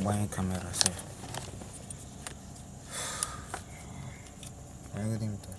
bayan kamera saya. Ayo dim to.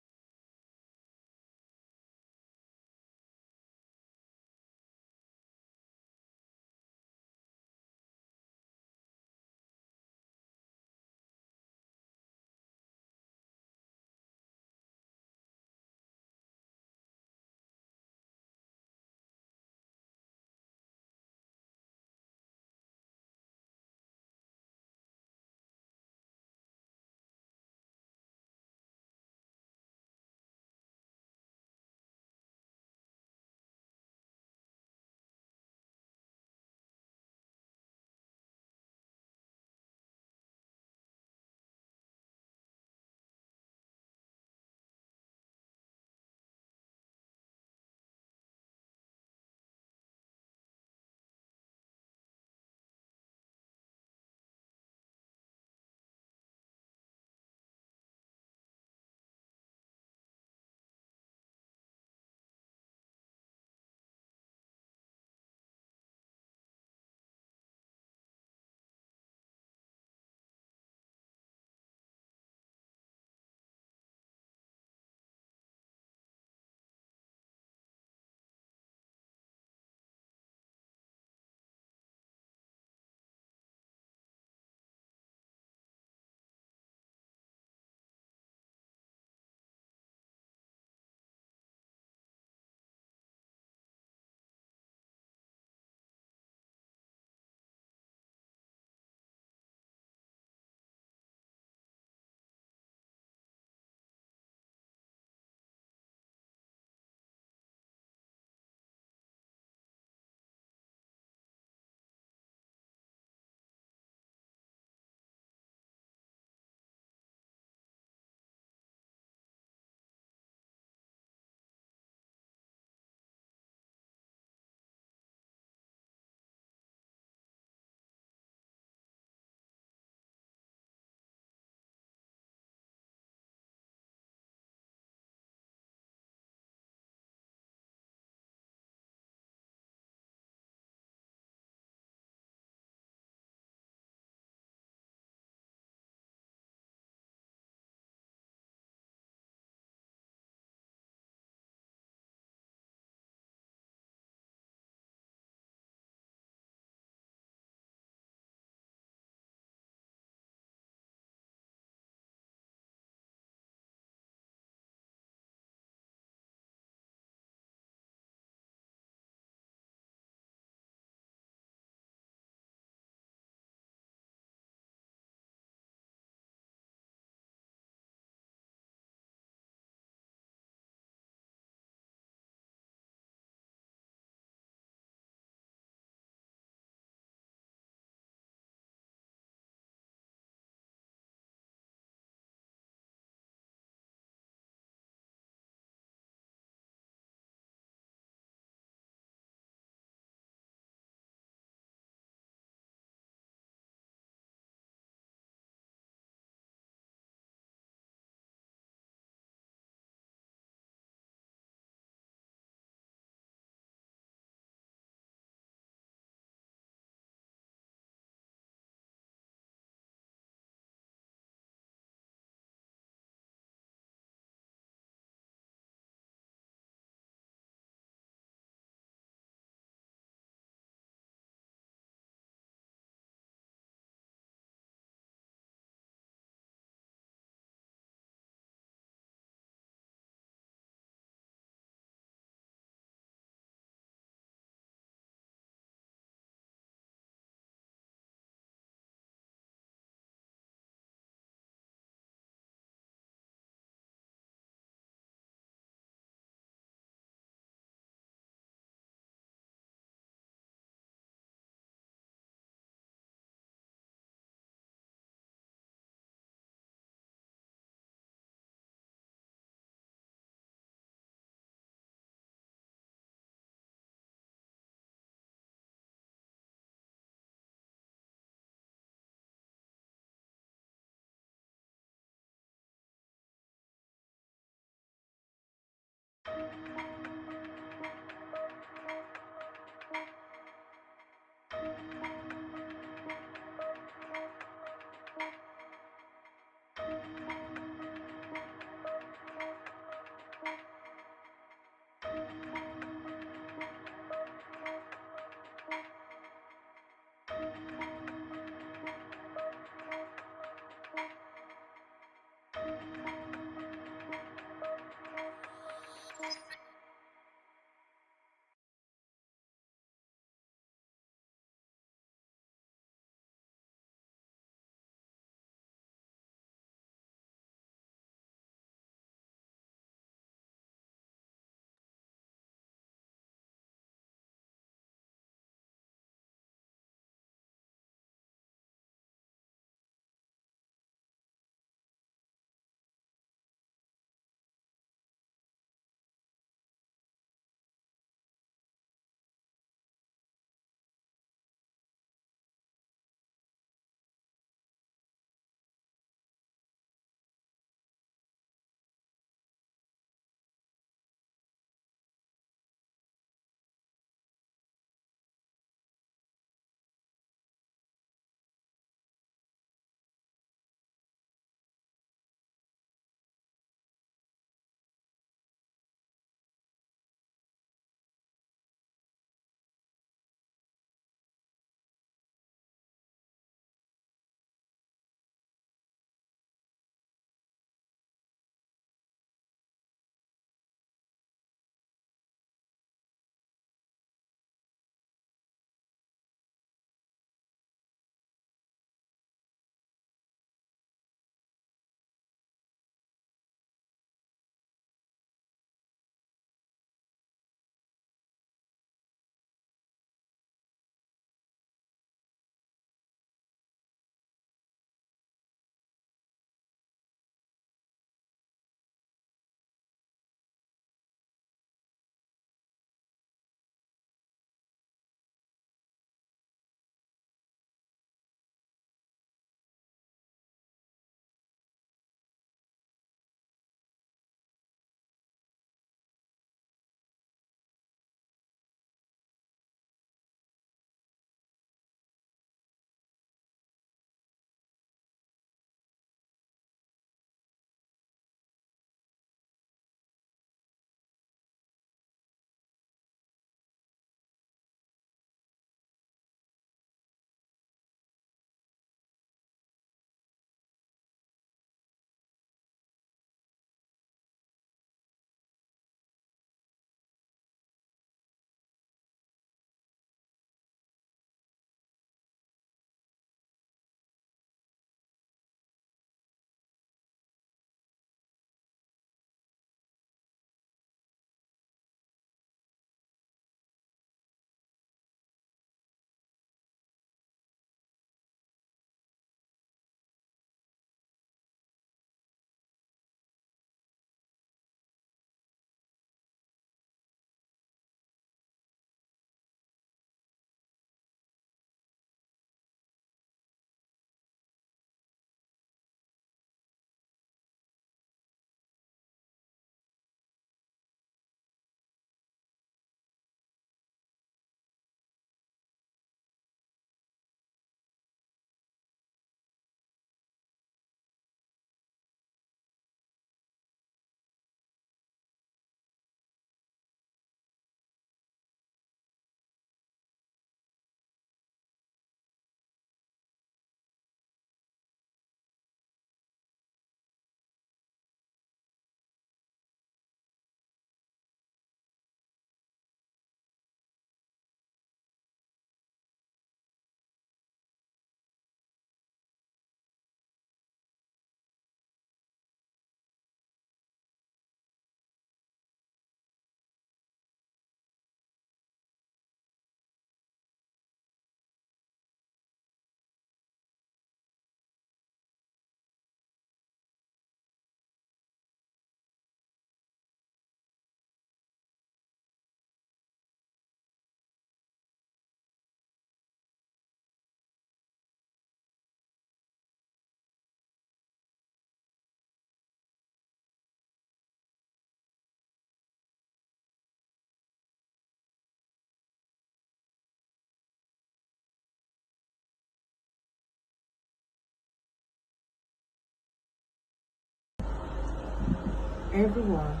Everyone,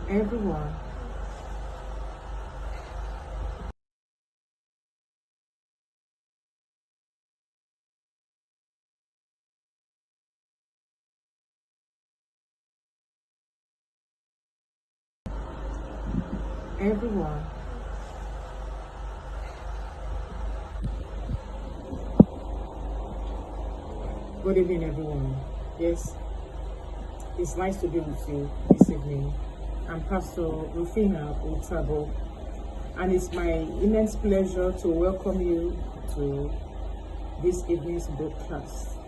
everyone, everyone. Good evening, everyone. Yes, it's nice to be with you this evening. I'm Pastor Rufina Utabo, and it's my immense pleasure to welcome you to this evening's broadcast.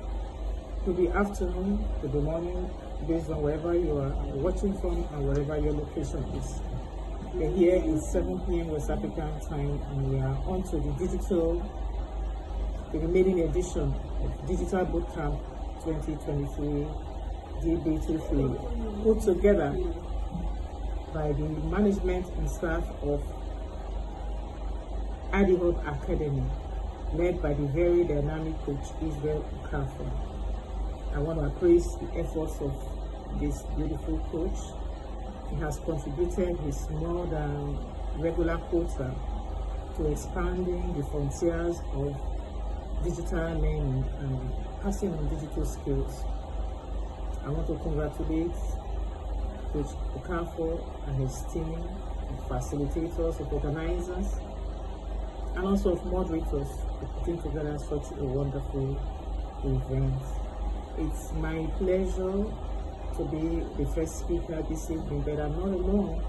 Could be afternoon, could be morning, based on wherever you are watching from and wherever your location is. We're here is 7 p.m. West African time, and we are on to the remaining edition of Digital Bootcamp 2023 DCB'23, put together by the management and staff of Adi Hope Academy, led by the very dynamic coach Israel Okafor. I want to praise the efforts of this beautiful coach. He has contributed his more than regular quota to expanding the frontiers of digital learning and passing on digital skills. I want to congratulate Coach Okafor and his team of facilitators, of organizers, and also of moderators for putting together such a wonderful event. It's my pleasure to be the first speaker this evening, but I'm not alone.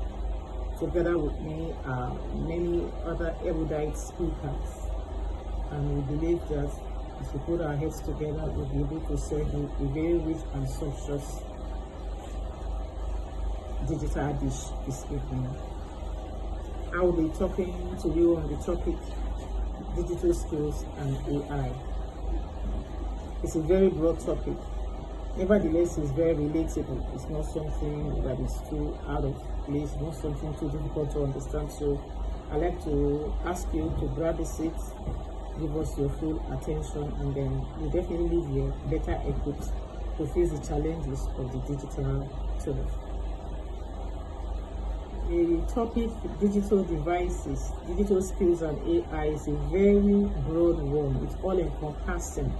Together with me are many other erudite speakers, and we believe that if we put our heads together, we'll be able to serve you a very rich and sumptuous digital dish this evening. I will be talking to you on the topic digital skills and AI. It's a very broad topic. Nevertheless, it's very relatable. It's not something that is too out of place, not something too difficult to understand. So I'd like to ask you to grab a seat, give us your full attention, and then you definitely leave here better equipped to face the challenges of the digital turf. The topic digital devices, digital skills and AI is a very broad one. It's all encompassing.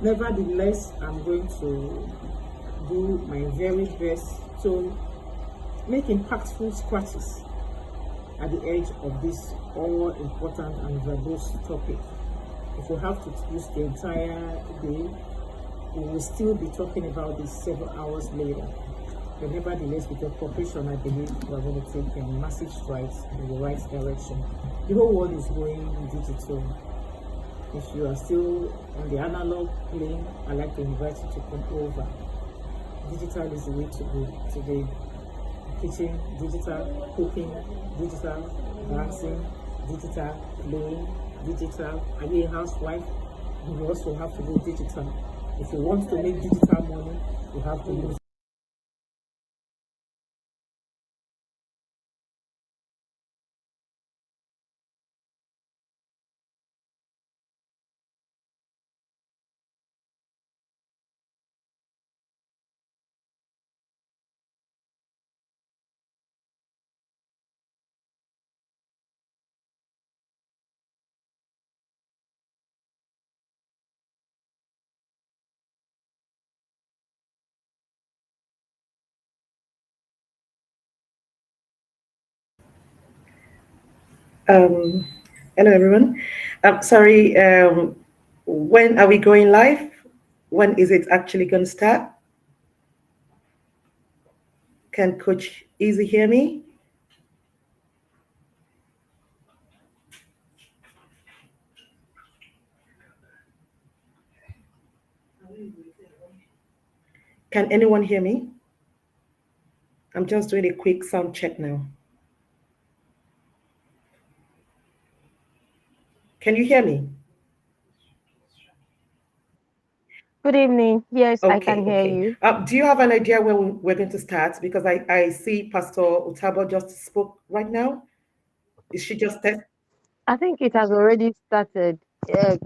Nevertheless, I'm going to do my very best to make impactful scratches at the edge of this all important and verbose topic. If we have to use the entire day, we will still be talking about this several hours later. But nevertheless, with your cooperation, I believe we are going to take massive strides in the right direction. The whole world is going digital. If you are still on the analog plane, I'd like to invite you to come over. Digital is the way to go today. Kitchen, digital, cooking, digital, dancing, digital, playing, digital. Are you a housewife? You also have to go digital. If you want to make digital money, you have to use. Um, Hello, everyone. Sorry, when are we going live? When is it actually going to start? Can Coach Easy hear me? Can anyone hear me? I'm just doing a quick sound check now. Can you hear me? Good evening. Yes, I can Okay, hear okay. you. Do you have an idea when we're going to start? Because I see Pastor Utabo just spoke right now. Is she just test? I think it has already started.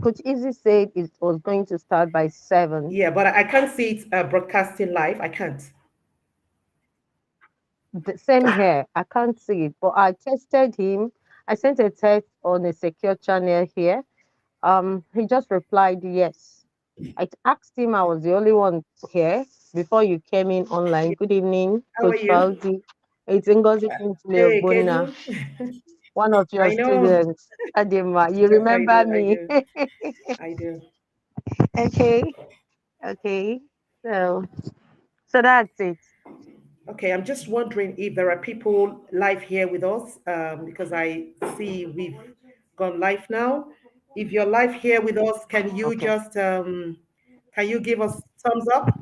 Coach Easy said it was going to start by 7. Yeah, but I can't see it broadcasting live. I can't. The same here. I can't see it, but I tested him. I sent a text on a secure channel here. He just replied yes. I asked him, I was the only one here before you came in online. Good evening, How are Coach you? Fauzi. It's Ngozi Kingsley Hey, Ogbonna, Kedu. one of your I know. students. Adema, you Yes, I remember do. I me? do. I do. Okay, okay. So, so that's it. Okay, I'm just wondering if there are people live here with us because I see we've gone live now. If you're live here with us, Okay. can you give us thumbs up?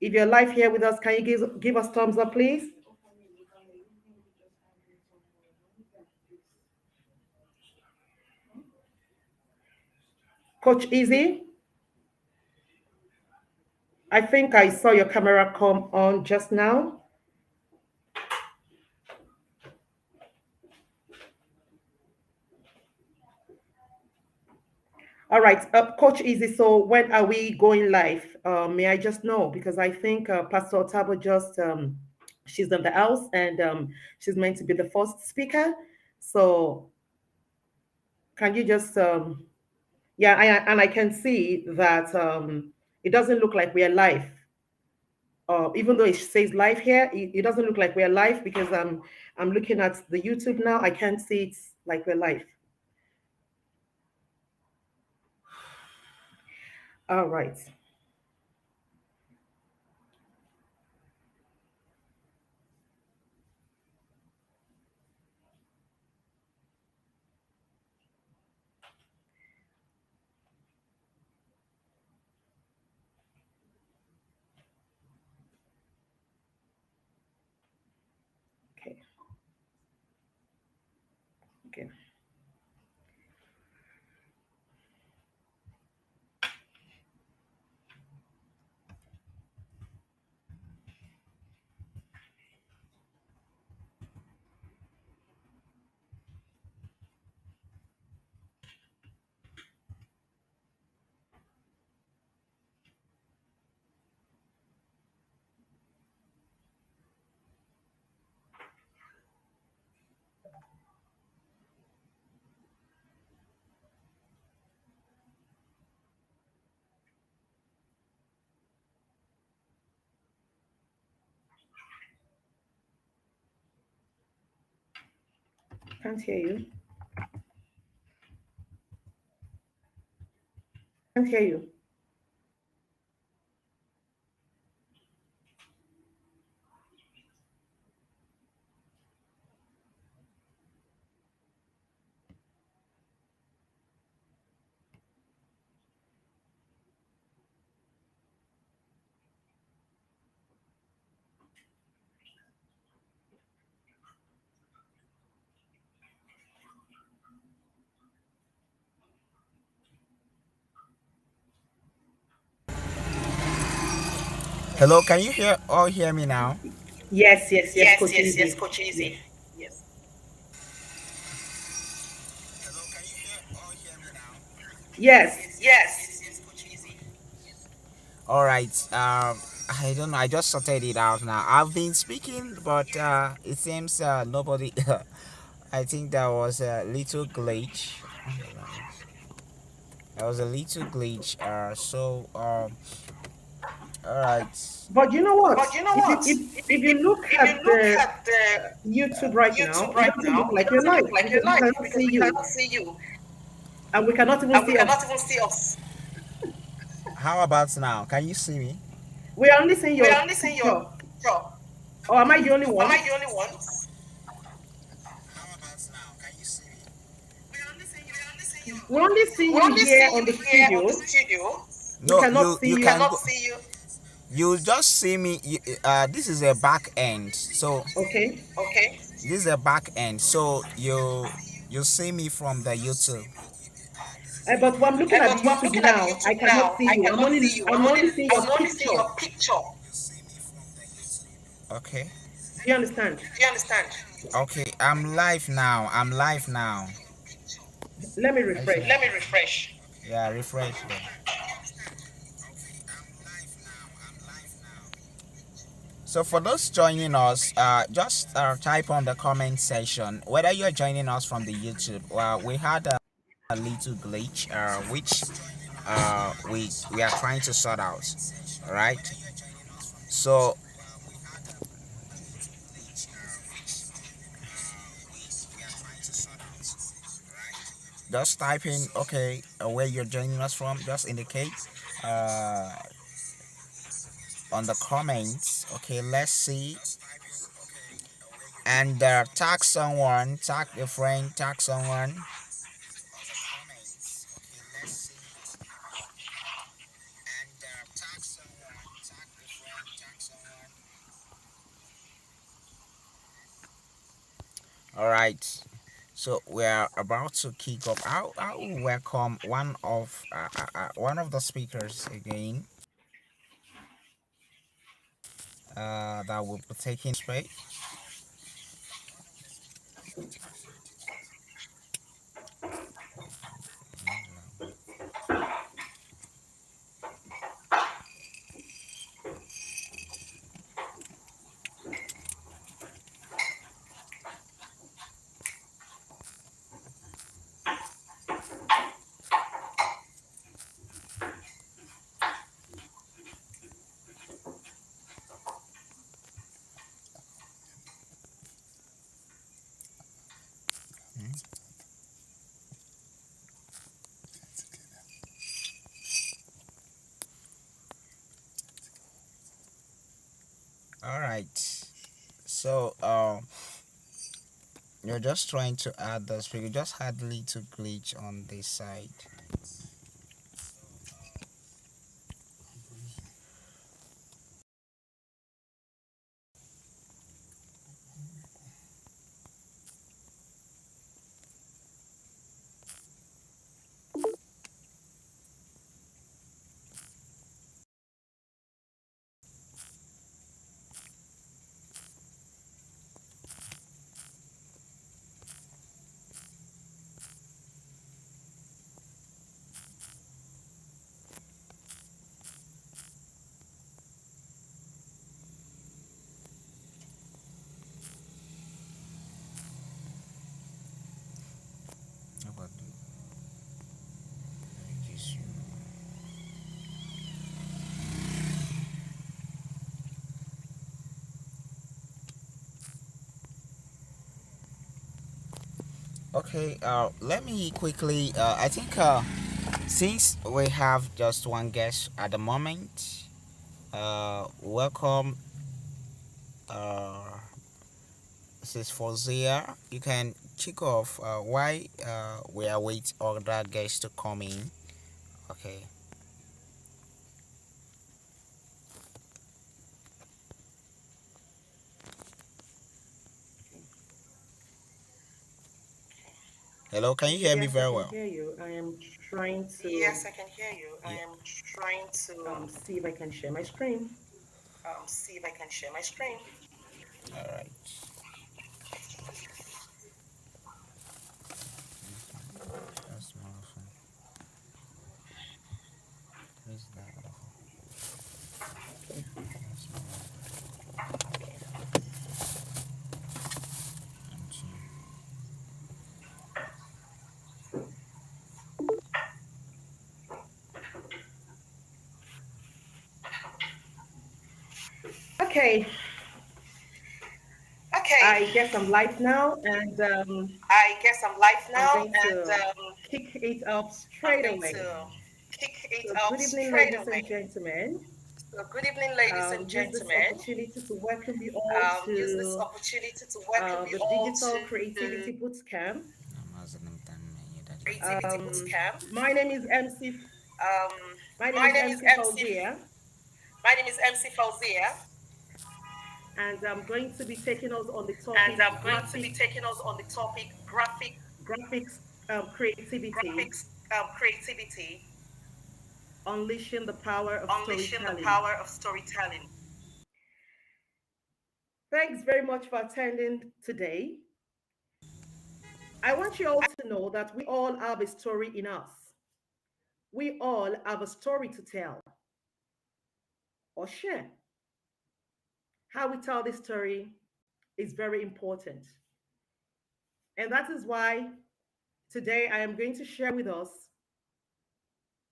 If you're live here with us, can you give us thumbs up, please? Coach Easy, I think I saw your camera come on just now. All right, Coach Easy. So when are we going live? May I just know because I think Pastor Otabo just she's in the house and she's meant to be the first speaker. So can you just yeah, and I can see that it doesn't look like we are live. Even though it says live here, it doesn't look like we're live because I'm looking at the YouTube now. I can't see it like we're live. All right. Okay. Okay. Can't hear you. Can't hear you. Hello, can you hear me now? Yes, yes, yes, Yes, Coach yes, yes, Easy. Coach Yes. Easy. Yes. Hello, can you hear me now? Yes. Yes, yes, yes, Coach Easy. All right. I don't know. I just sorted it out now. I've been speaking, but it seems nobody. I think there was a little glitch. There was a little glitch. All right. But you know what? But you know If you what? if if you If, look if at you look the at the YouTube right now, YouTube it right doesn't look now, it like you're doesn't live look like because you're we live cannot because see we you cannot see you and we cannot even and we see cannot us. even see us. How about now? Can you see me? We are only seeing We are your only seeing picture. your picture. Or am I the only Am one? I the only one? How about now? Can you see me? We only see We you only here see on you the here on the studio. studio. We No, cannot see you you. can go. See you. You just see me. This is a back end. So Okay. okay. This is a back end. So you see me from the YouTube. But when I'm looking at the But when I'm YouTube looking at the now, I YouTube cannot now, see I you. cannot see you. I'm only seeing your I'm only seeing picture. your picture. Okay. Do you understand? Do you understand? Okay, I'm live now. I'm live now. Let me I see. refresh. Let me refresh. Yeah, refresh then. So for those joining us, just type on the comment section whether you're joining us from the YouTube. We had a little glitch, which we are trying to sort out. All right. So just type in okay where you're joining us from. Just indicate uh, on the comments. Okay, let's see. And tag someone, tag a friend, tag someone. All right. So we are about to kick off. I will welcome one of the speakers again. That will be taking space. All right. So you're just trying to add the speaker. Just had little glitch on this side. How about this? Okay. Let me quickly. I think since we have just one guest at the moment, welcome. Uh, this is Fozia. You can check off why we await other guests to come in. Okay. Hello, can you hear me Yes, I very can well? hear you. I am trying to Yes, I can hear you. I am trying to see if I can share my screen. see if I can share my screen. All right. That's wonderful. Where's that? Okay. That's wonderful. Okay, Okay, I guess I'm live now, and I guess I'm live I'm now, going and to kick it off I'm straight going away. to kick it So, off good evening, straight ladies and away. gentlemen. So, good evening, ladies and Use this gentlemen. opportunity to welcome you all Use this to opportunity to welcome you the all Digital to Creativity Bootcamp. Creativity Bootcamp. My name is MC. Um, My name my is name is MC MC. Fauzia, My name is MC Fauzia, and I'm going to be taking us on the and topic I'm going to be taking us on the topic graphics creativity, graphics creativity, unleashing the power of unleashing the storytelling. power of storytelling. Thanks very much for attending today. I want you all to know that we all have a story in us. We all have a story to tell or share. How we tell this story is very important. And that is why today I am going to share with us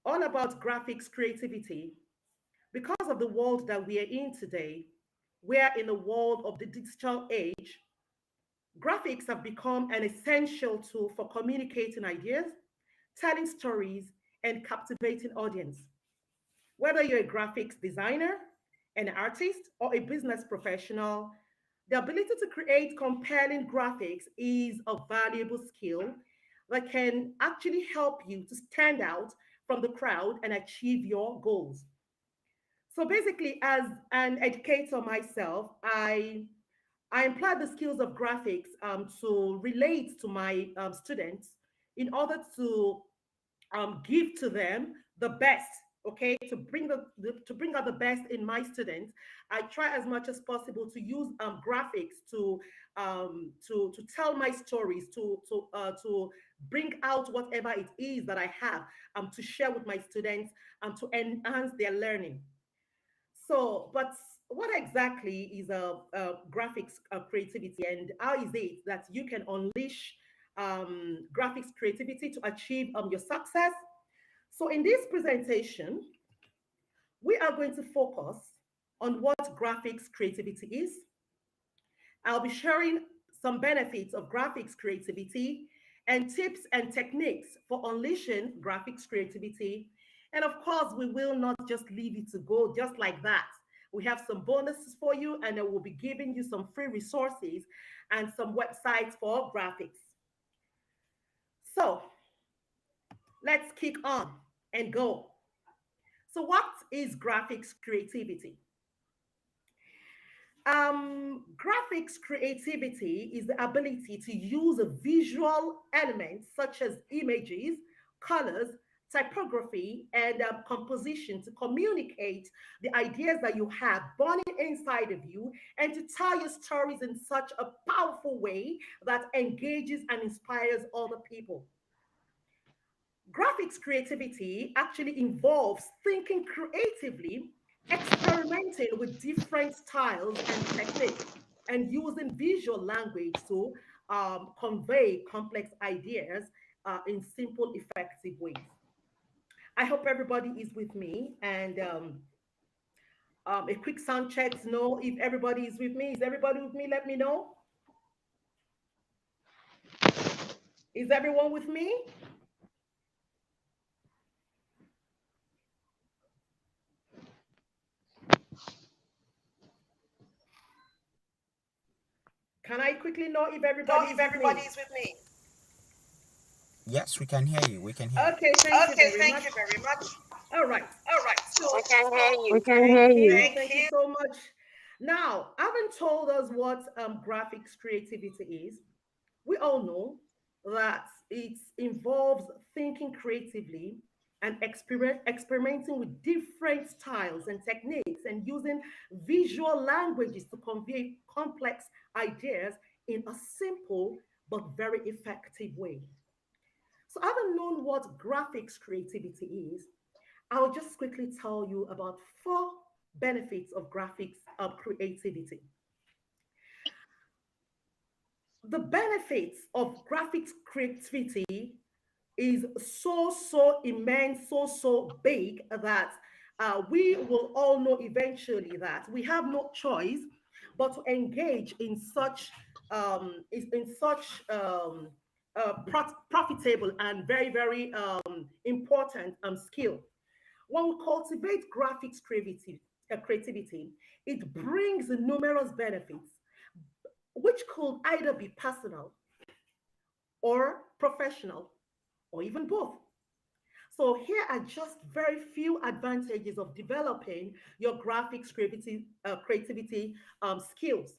all about graphics creativity. Because of the world that we are in today, we are in the world of the digital age. Graphics have become an essential tool for communicating ideas, telling stories, and captivating audience. Whether you're a graphics designer, an artist, or a business professional, the ability to create compelling graphics is a valuable skill that can actually help you to stand out from the crowd and achieve your goals. So basically, as an educator myself, I employ the skills of graphics to relate to my students in order to give to them the best. Okay, to bring to bring out the best in my students, I try as much as possible to use graphics to tell my stories, to bring out whatever it is that I have to share with my students to enhance their learning. So, but what exactly is a graphics creativity, and how is it that you can unleash graphics creativity to achieve your success? So, in this presentation, we are going to focus on what graphics creativity is. I'll be sharing some benefits of graphics creativity and tips and techniques for unleashing graphics creativity. And of course, we will not just leave it to go just like that. We have some bonuses for you, and I will be giving you some free resources and some websites for graphics. So let's kick on and go. So, what is graphics creativity? Graphics creativity is the ability to use a visual elements such as images, colors, typography, and composition to communicate the ideas that you have burning inside of you and to tell your stories in such a powerful way that engages and inspires other people. Graphics creativity actually involves thinking creatively, experimenting with different styles and techniques, and using visual language to convey complex ideas in simple, effective ways. I hope everybody is with me, and a quick sound check to know if everybody is with me. Is everybody with me? Let me know. Is everyone with me? Can I quickly know if everybody is with me? Yes, we can hear you. We can hear you. Okay, thank you very much. All right. We So, can hear you. We can thank hear you. you. Thank you so much. Now, having told us what graphics creativity is, we all know that it involves thinking creatively and experimenting with different styles and techniques and using visual languages to convey complex ideas in a simple but very effective way. So, having known what graphics creativity is, I'll just quickly tell you about four benefits of graphics creativity. The benefits of graphics creativity is so immense, so big that we will all know eventually that we have no choice but to engage in such profitable and very important skill. When we cultivate graphics creativity, it brings numerous benefits, which could either be personal or professional or even both. So here are just very few advantages of developing your graphics creativity skills.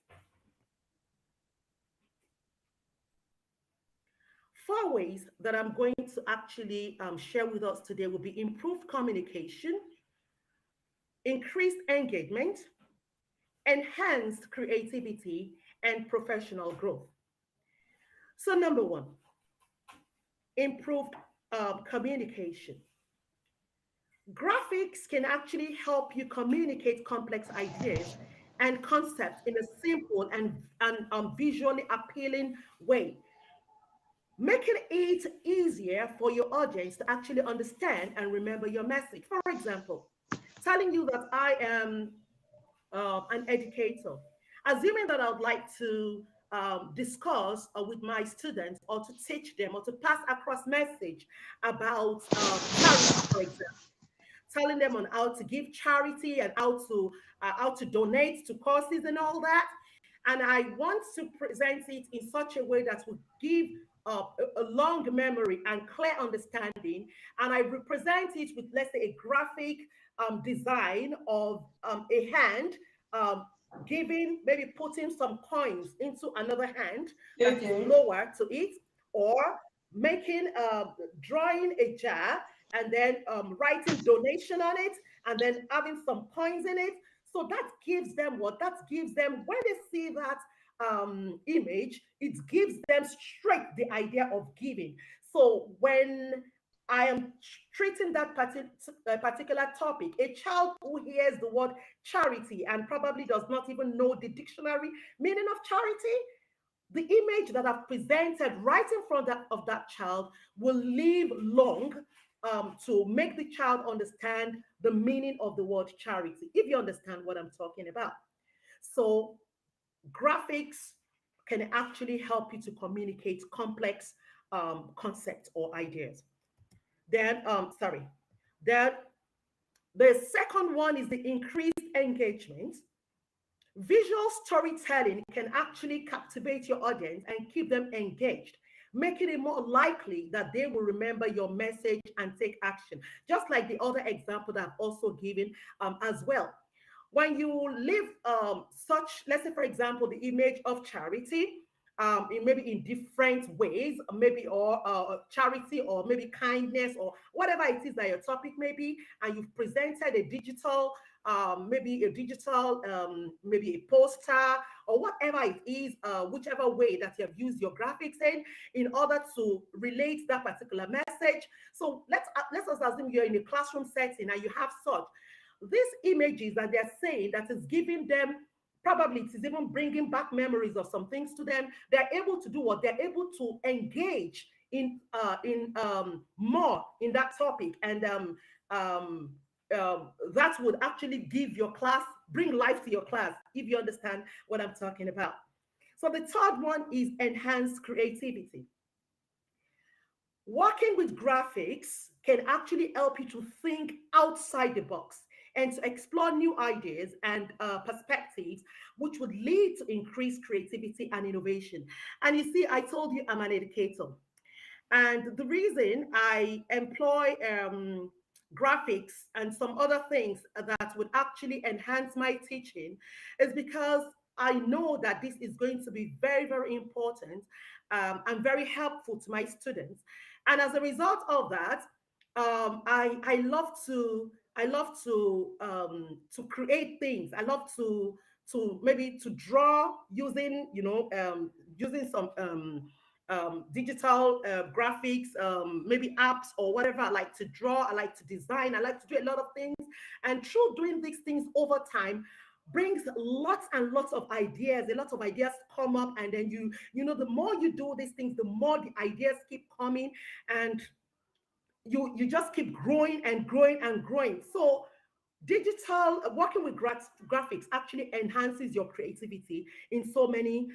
Four ways that I'm going to actually share with us today will be improved communication, increased engagement, enhanced creativity, and professional growth. So number one, improved communication. Graphics can actually help you communicate complex ideas and concepts in a simple and visually appealing way, making it easier for your audience to actually understand and remember your message. For example, telling you that I am an educator, assuming that I would like to discuss with my students or to teach them or to pass across message about charity, for example, telling them on how to give charity and how to donate to causes and all that. And I want to present it in such a way that would give a long memory and clear understanding. And I represent it with, let's say, a graphic design of a hand um, giving, maybe putting some coins into another hand that is lower to it, or making, drawing a jar and then writing donation on it and then having some coins in it. So that gives them what? That gives them, when they see that image, it gives them straight the idea of giving. So when I am treating that particular topic, a child who hears the word charity and probably does not even know the dictionary meaning of charity, the image that I've presented right in front of that child will live long to make the child understand the meaning of the word charity, if you understand what I'm talking about. So graphics can actually help you to communicate complex concepts or ideas. Then, then the second one is the increased engagement. Visual storytelling can actually captivate your audience and keep them engaged, making it more likely that they will remember your message and take action. Just like the other example that I've also given as well. When you leave such, let's say, for example, the image of charity, maybe in different ways, maybe or charity or maybe kindness or whatever it is that your topic may be, and you've presented a digital, maybe a poster or whatever it is, whichever way that you have used your graphics in order to relate that particular message. So let's assume you're in a classroom setting and you have such these images that they're saying that is giving them, probably it is even bringing back memories of some things to them. They're able to do what? They're able to engage in more in that topic, and that would actually give your class, bring life to your class, if you understand what I'm talking about. So the third one is enhanced creativity. Working with graphics can actually help you to think outside the box and to explore new ideas and perspectives, which would lead to increased creativity and innovation. And you see, I told you I'm an educator. And the reason I employ graphics and some other things that would actually enhance my teaching is because I know that this is going to be very, very important and very helpful to my students. And as a result of that, I love to create things. I love to maybe to draw using using some digital graphics, maybe apps or whatever. I like to draw. I like to design. I like to do a lot of things. And through doing these things over time, brings lots and lots of ideas. A lot of ideas come up, and then the more you do these things, the more the ideas keep coming, and you just keep growing and growing and growing. So digital working with graphics actually enhances your creativity in so many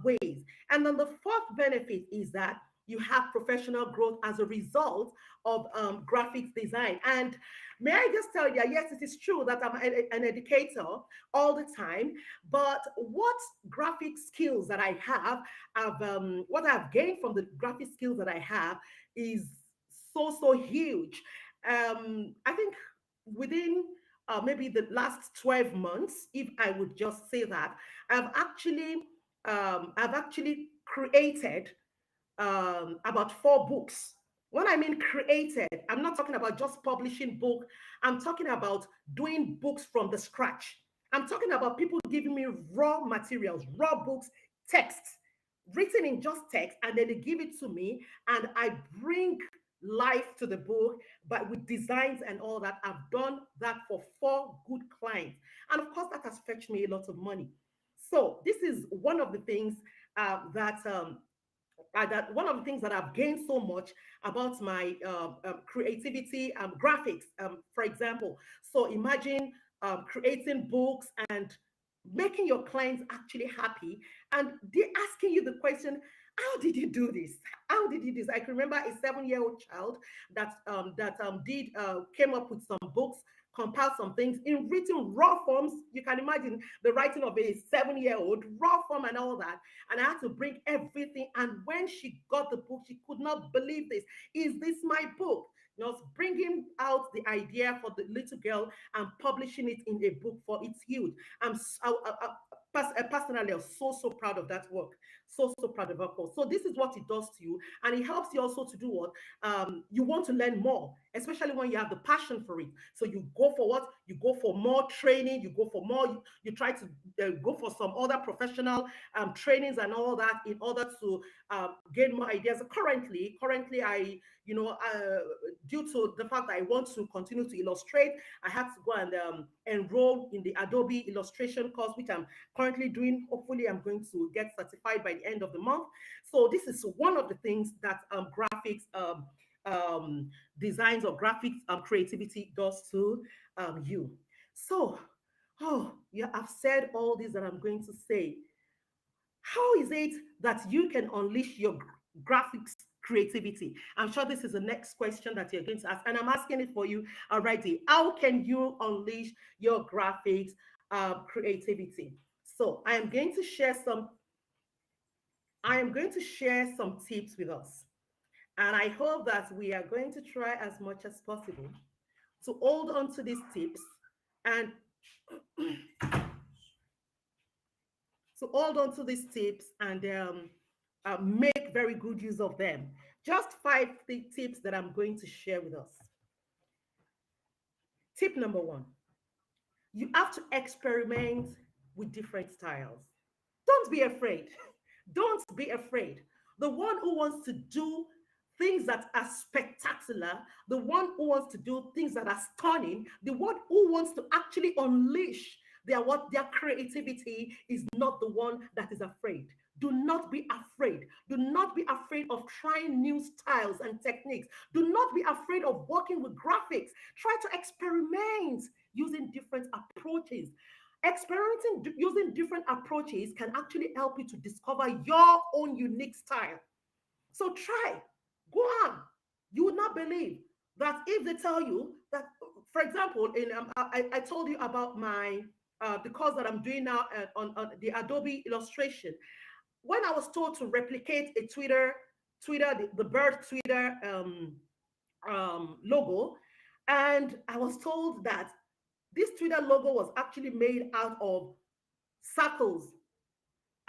ways. And then the fourth benefit is that you have professional growth as a result of graphics design. And may I just tell you, yes, it is true that I'm an educator all the time, but what graphic skills that I have, what I've gained from the graphic skills that I have is so huge. I think within maybe the last 12 months, if I would just say that, I've actually created about 4 books. When I mean created, I'm not talking about just publishing book. I'm talking about doing books from the scratch. I'm talking about people giving me raw materials, raw books, texts, written in just text, and then they give it to me, and I bring life to the book, but with designs and all that. I've done that for 4 good clients, and of course that has fetched me a lot of money. So this is one of the things that one of the things that I've gained so much about my creativity, graphics, for example. So imagine creating books and making your clients actually happy, and they're asking you the question, how did you do this? How did you do this? I can remember a 7-year-old child that came up with some books, compiled some things in written raw forms. You can imagine the writing of a 7-year-old, raw form and all that. And I had to bring everything. And when she got the book, she could not believe this. Is this my book? You know, bringing out the idea for the little girl and publishing it in a book for its huge. Personally, I'm so proud of that work. So proud of that work. So this is what it does to you, and it helps you also to do what you want to learn more, especially when you have the passion for it. So you go for what? You go for more training. You go for more. You try to go for some other professional trainings and all that in order to gain more ideas. Currently, I, due to the fact that I want to continue to illustrate, I had to go and enroll in the Adobe illustration course, which I'm currently doing. Hopefully, I'm going to get certified by the end of the month. So this is one of the things that graphics designs or graphics creativity does to you. So, yeah, I've said all this that I'm going to say. How is it that you can unleash your graphics creativity? I'm sure this is the next question that you're going to ask, and I'm asking it for you already. How can you unleash your graphics creativity? So I am going to share some tips with us, and I hope that we are going to try as much as possible to hold on to these tips and make very good use of them. Just 5 tips that I'm going to share with us. Tip number 1, you have to experiment with different styles. Don't be afraid. Don't be afraid. The one who wants to do things that are spectacular, the one who wants to do things that are stunning, the one who wants to actually unleash their creativity is not the one that is afraid. Do not be afraid. Do not be afraid of trying new styles and techniques. Do not be afraid of working with graphics. Try to experiment using different approaches. Experimenting using different approaches can actually help you to discover your own unique style. So try, go on. You would not believe that if they tell you that, for example, I told you about my the course that I'm doing now on the Adobe illustration. When I was told to replicate a Twitter, the bird Twitter logo, and I was told that this Twitter logo was actually made out of circles,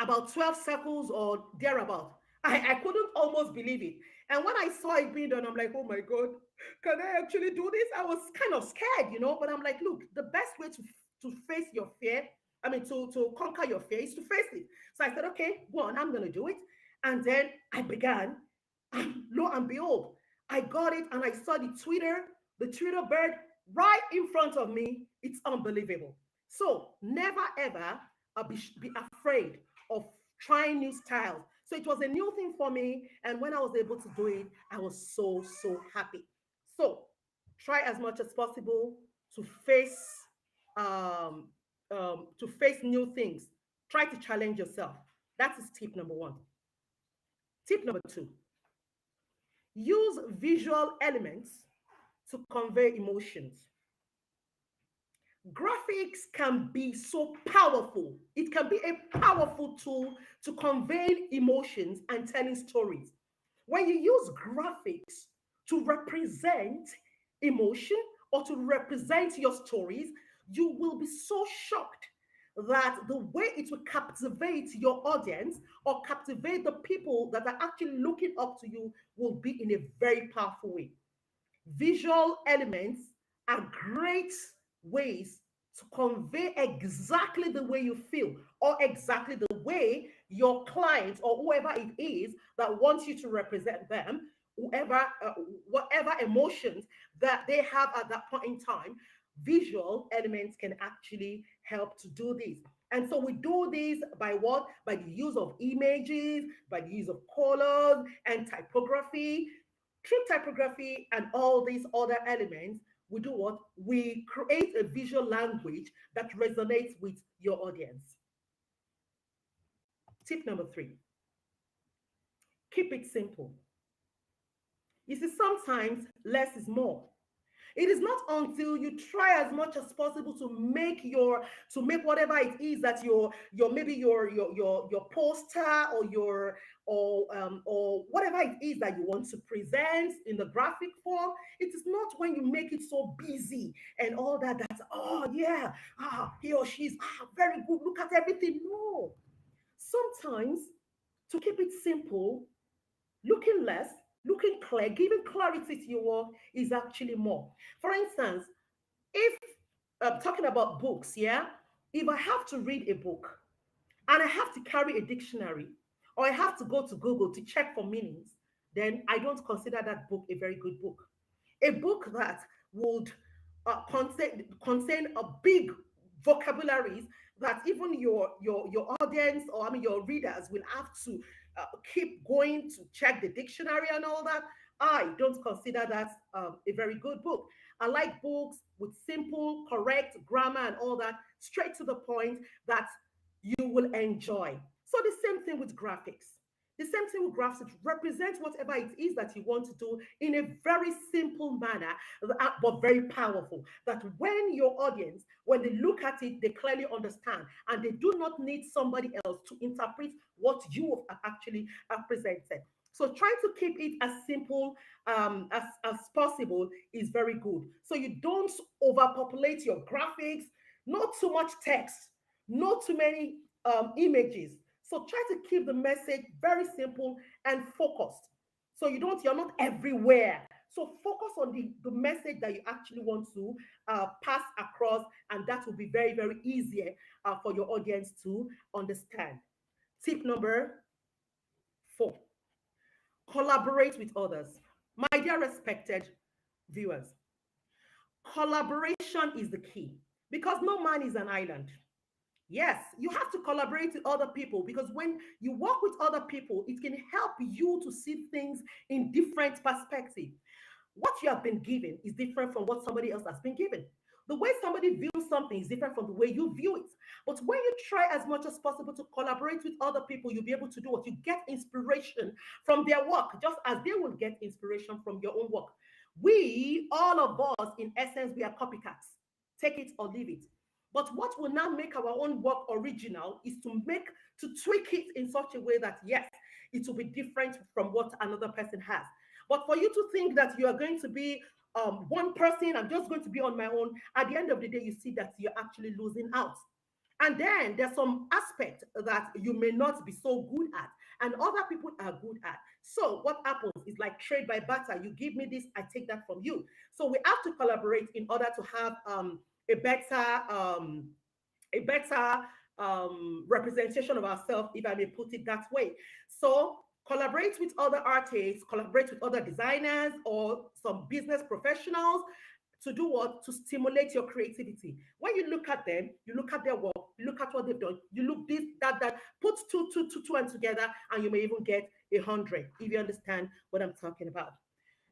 about 12 circles or thereabout. I couldn't almost believe it. And when I saw it being done, I'm like, oh my God, can I actually do this? I was kind of scared, but I'm like, look, the best way to face your fear, to conquer your fear is to face it. So I said, okay, go on, I'm going to do it. And then I began, and lo and behold, I got it, and I saw the Twitter bird right in front of me. It's unbelievable. So never, ever be afraid of trying new styles. So it was a new thing for me. And when I was able to do it, I was so happy. So try as much as possible to face new things. Try to challenge yourself. That is tip number 1. Tip number 2, use visual elements to convey emotions. Graphics can be so powerful. It can be a powerful tool to convey emotions and telling stories. When you use graphics to represent emotion or to represent your stories, you will be so shocked that the way it will captivate your audience or captivate the people that are actually looking up to you will be in a very powerful way. Visual elements are great ways to convey exactly the way you feel or exactly the way your client or whoever it is that wants you to represent them, whoever, whatever emotions that they have at that point in time, visual elements can actually help to do this. And so we do this by what? By the use of images, by the use of colors and typography. Through typography and all these other elements, we do what? We create a visual language that resonates with your audience. Tip number 3, keep it simple. You see, sometimes less is more. It is not until you try as much as possible to make whatever it is that your maybe your poster or your or whatever it is that you want to present in the graphic form. It is not when you make it so busy and all that, oh yeah, he or she's very good, look at everything. No. Sometimes, to keep it simple, looking less, looking clear, giving clarity to your work is actually more. For instance, if talking about books, yeah, if I have to read a book and I have to carry a dictionary or I have to go to Google to check for meanings, then I don't consider that book a very good book. A book that would contain a big vocabularies that even your audience, or I mean your readers, will have to keep going to check the dictionary and all that. I don't consider that a very good book. I like books with simple, correct grammar and all that, straight to the point, that you will enjoy. So the same thing with graphics. The same thing with graphics. Represent whatever it is that you want to do in a very simple manner, but very powerful. That when your audience, when they look at it, they clearly understand, and they do not need somebody else to interpret what you have actually presented. So trying to keep it as simple as possible is very good. So you don't overpopulate your graphics, not too much text, not too many images. So try to keep the message very simple and focused. So you're not everywhere. So focus on the message that you actually want to pass across, and that will be very, very easier for your audience to understand. Tip number 4, collaborate with others. My dear respected viewers, collaboration is the key, because no man is an island. Yes, you have to collaborate with other people, because when you work with other people, it can help you to see things in different perspective. What you have been given is different from what somebody else has been given. The way somebody views something is different from the way you view it. But when you try as much as possible to collaborate with other people, you'll be able to do what? You get inspiration from their work, just as they will get inspiration from your own work. We, all of us, in essence, we are copycats. Take it or leave it. But what will now make our own work original is to tweak it in such a way that, yes, it will be different from what another person has. But for you to think that you are going to be one person, I'm just going to be on my own, at the end of the day, you see that you're actually losing out. And then there's some aspect that you may not be so good at, and other people are good at. So what happens is like trade by barter. You give me this, I take that from you. So we have to collaborate in order to have a better representation of ourselves, if I may put it that way. So collaborate with other artists, collaborate with other designers or some business professionals to do what? To stimulate your creativity. When you look at them, you look at their work, you look at what they've done, you look this, that, put two and together, and you may even get 100, if you understand what I'm talking about.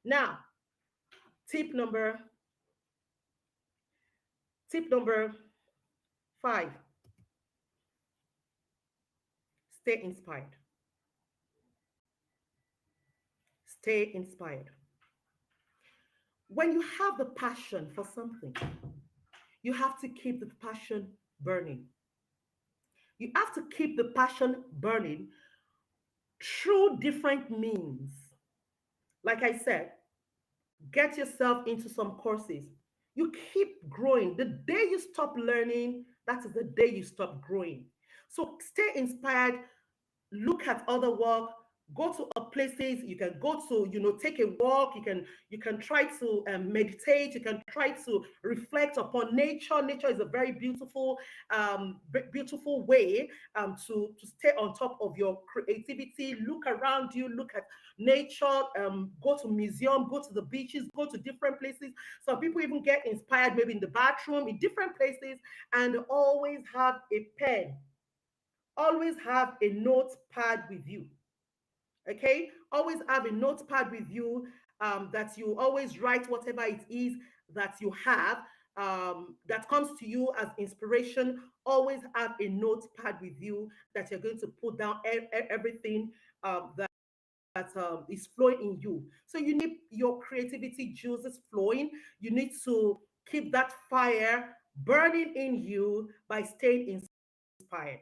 Now, tip number 5, stay inspired. Stay inspired. When you have the passion for something, you have to keep the passion burning. You have to keep the passion burning through different means. Like I said, get yourself into some courses. You keep growing. The day you stop learning, that is the day you stop growing. So stay inspired, look at other work, go to places. You can go to, take a walk. You can try to meditate. You can try to reflect upon nature. Nature is a very beautiful beautiful way to stay on top of your creativity. Look around you, look at nature. Go to museum, go to the beaches, go to different places. Some people even get inspired maybe in the bathroom, in different places. And always have a pen, always have a notepad with you. Okay, always have a notepad with you, that you always write whatever it is that you have, that comes to you as inspiration. Always have a notepad with you that you're going to put down everything that is flowing in you. So you need your creativity juices flowing. You need to keep that fire burning in you by staying inspired.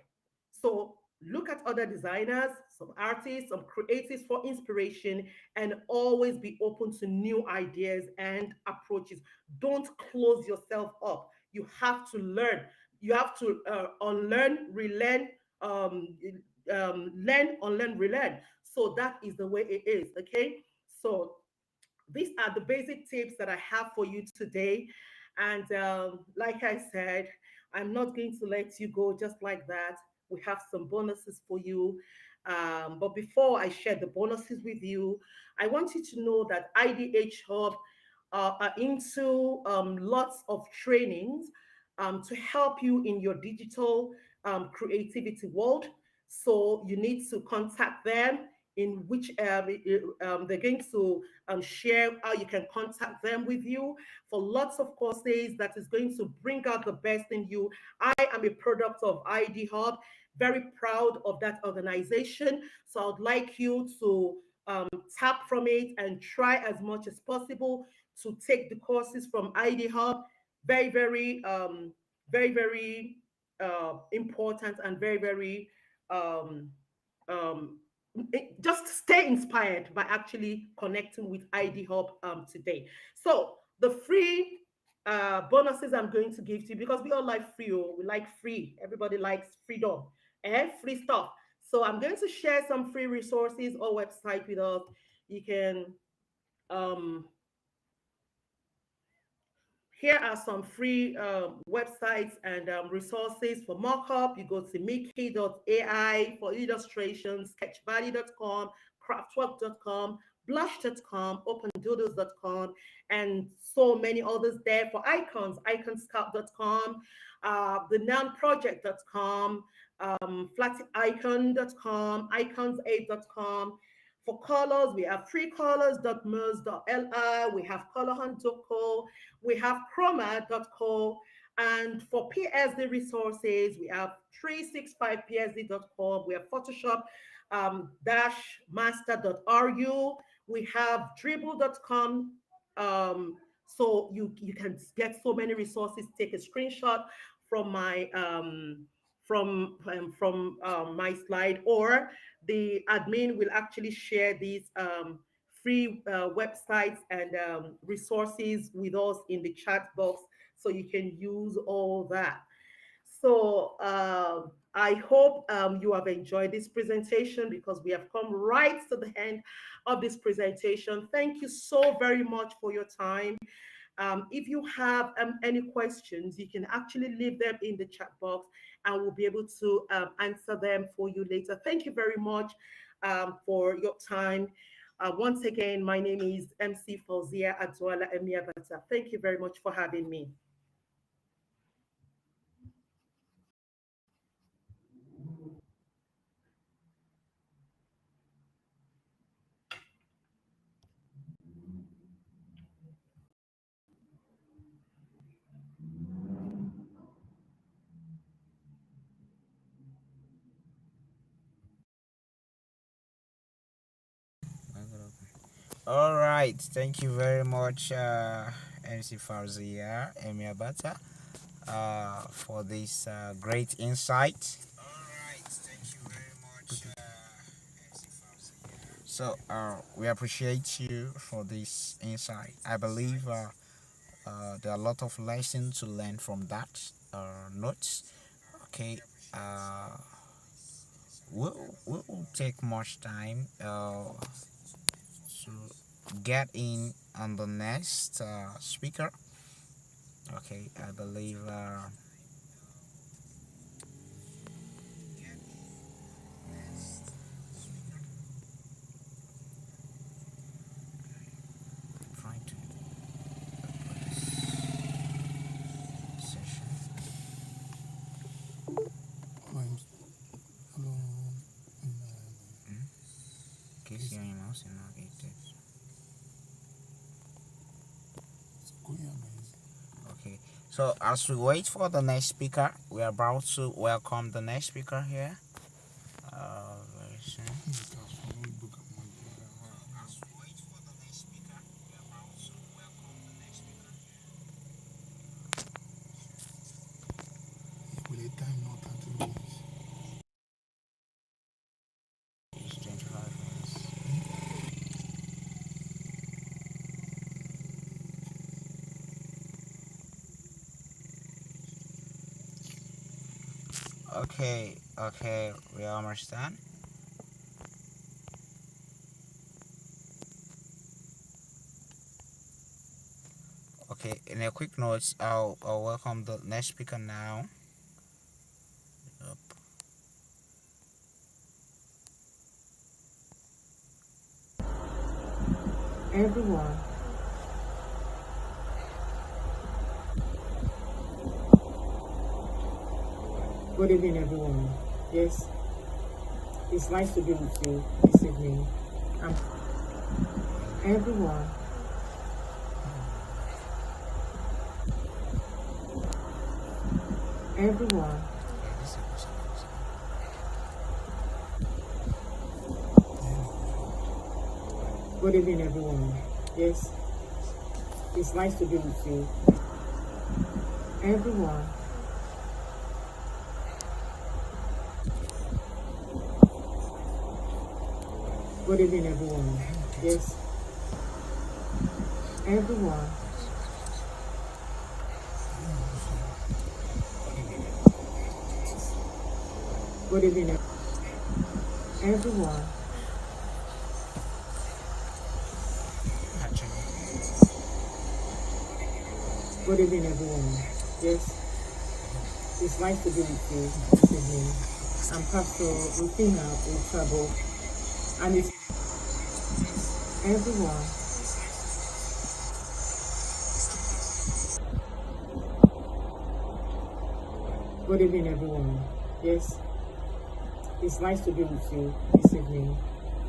So look at other designers, some artists, some creatives for inspiration, and always be open to new ideas and approaches. Don't close yourself up. You have to learn. You have to unlearn, relearn, learn, unlearn, relearn. So that is the way it is. Okay. So these are the basic tips that I have for you today. And like I said, I'm not going to let you go just like that. We have some bonuses for you. But before I share the bonuses with you, I want you to know that IDH Hub are into lots of trainings to help you in your digital creativity world. So you need to contact them, in which they're going to share how you can contact them with you for lots of courses that is going to bring out the best in you. I am a product of ID Hub, very proud of that organization. So I'd like you to tap from it and try as much as possible to take the courses from ID Hub. Very, very important, and very, very um, um, just stay inspired by actually connecting with ID Hub today. So the free bonuses I'm going to give to you, because we all like free, we like free. Everybody likes freedom and free stuff. So I'm going to share some free resources or website with us. You can um, here are some free websites and resources for mockup. You go to Mickey.ai for illustration, sketchvalley.com, craftwork.com, blush.com, opendoodles.com, and so many others there. For icons, iconscout.com, the nounproject.com, flaticon.com, icons8.com. For colors, we have freecolors.mers.li, we have colorhunt.co, we have chroma.co, and for PSD resources, we have 365psd.com, we have Photoshop master.ru, we have dribble.com. So you can get so many resources. Take a screenshot from my slide, or the admin will actually share these free websites and resources with us in the chat box, so you can use all that. So I hope you have enjoyed this presentation, because we have come right to the end of this presentation. Thank you so very much for your time. If you have any questions, you can actually leave them in the chat box, and we'll be able to answer them for you later. Thank you very much for your time. Once again, my name is MC Fauzia Adwala Emiabata. Thank you very much for having me. All right, thank you very much, MC Farzia Emiabata, for this great insight. All right, thank you very much, MC Farzia. So we appreciate you for this insight. I believe there are a lot of lessons to learn from that notes. Okay, uh, we will take much time to get in on the next speaker. Okay, I believe trying to put this session. Case your mouse and not get it. Okay, so as we wait for the next speaker, we are about to welcome the next speaker here. Very soon. It's 25 minutes. Okay, we understand. Okay, in a quick notes, I'll welcome the next speaker now. Yep. Everyone, good evening, everyone. Yes, it's nice to be with you this evening. Everyone, everyone, Yeah, this is a question. good evening, everyone. Yes, it's nice to be with you. Everyone, good evening, everyone. Yes, everyone, good evening, everyone, Actually, good evening, everyone. Yes, it's nice to be with you this evening. I'm Pastor Rufina Uchabo, and it's everyone, good evening, everyone. Yes, it's nice to be with you this evening.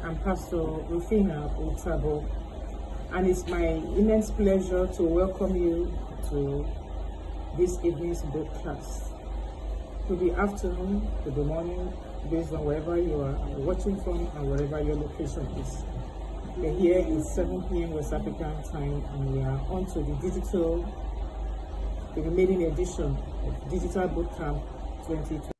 I'm Pastor Rufina Uchabo, and it's my immense pleasure to welcome you to this evening's broadcast. Could be afternoon, could be morning, based on wherever you are watching from and wherever your location is. We're here is 7 p.m. West African time, and we are on to the remaining edition of Digital Bootcamp 2020.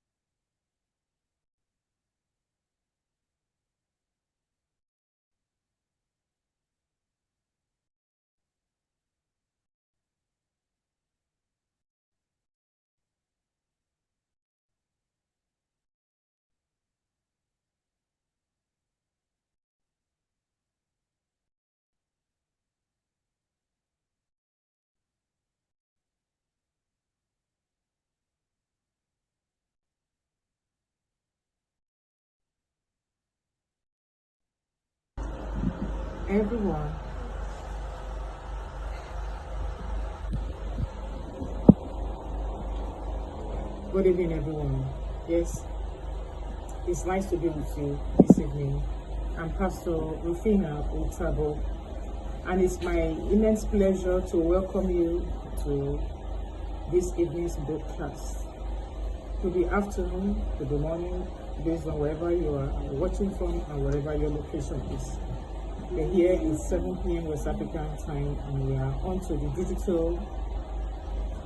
Everyone, good evening, everyone. Yes, it's nice to be with you this evening. I'm Pastor Rufina Uchabo, and it's my immense pleasure to welcome you to this evening's broadcast. Could be afternoon, could be morning, based on wherever you are watching from and wherever your location is. We're here is 7 p.m. West African time, and we are on to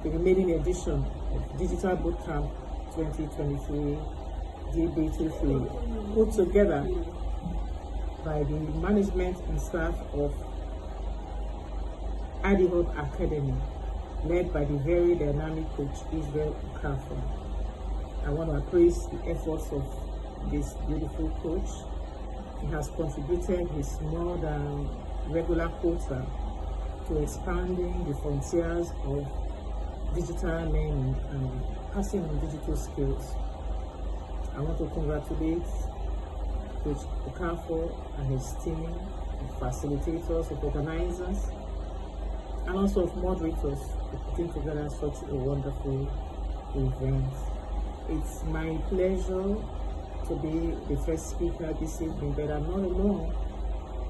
the remaining edition of Digital Bootcamp 2023 DCB'23, put together by the management and staff of Adihop Academy, led by the very dynamic coach Israel Okafor. I want to praise the efforts of this beautiful coach. He has contributed his more than regular quota to expanding the frontiers of digital learning and passing on digital skills. I want to congratulate Coach Okafor and his team of facilitators, of organizers, and also of moderators for putting together such a wonderful event. It's my pleasure to be the first speaker this evening, but I'm not alone.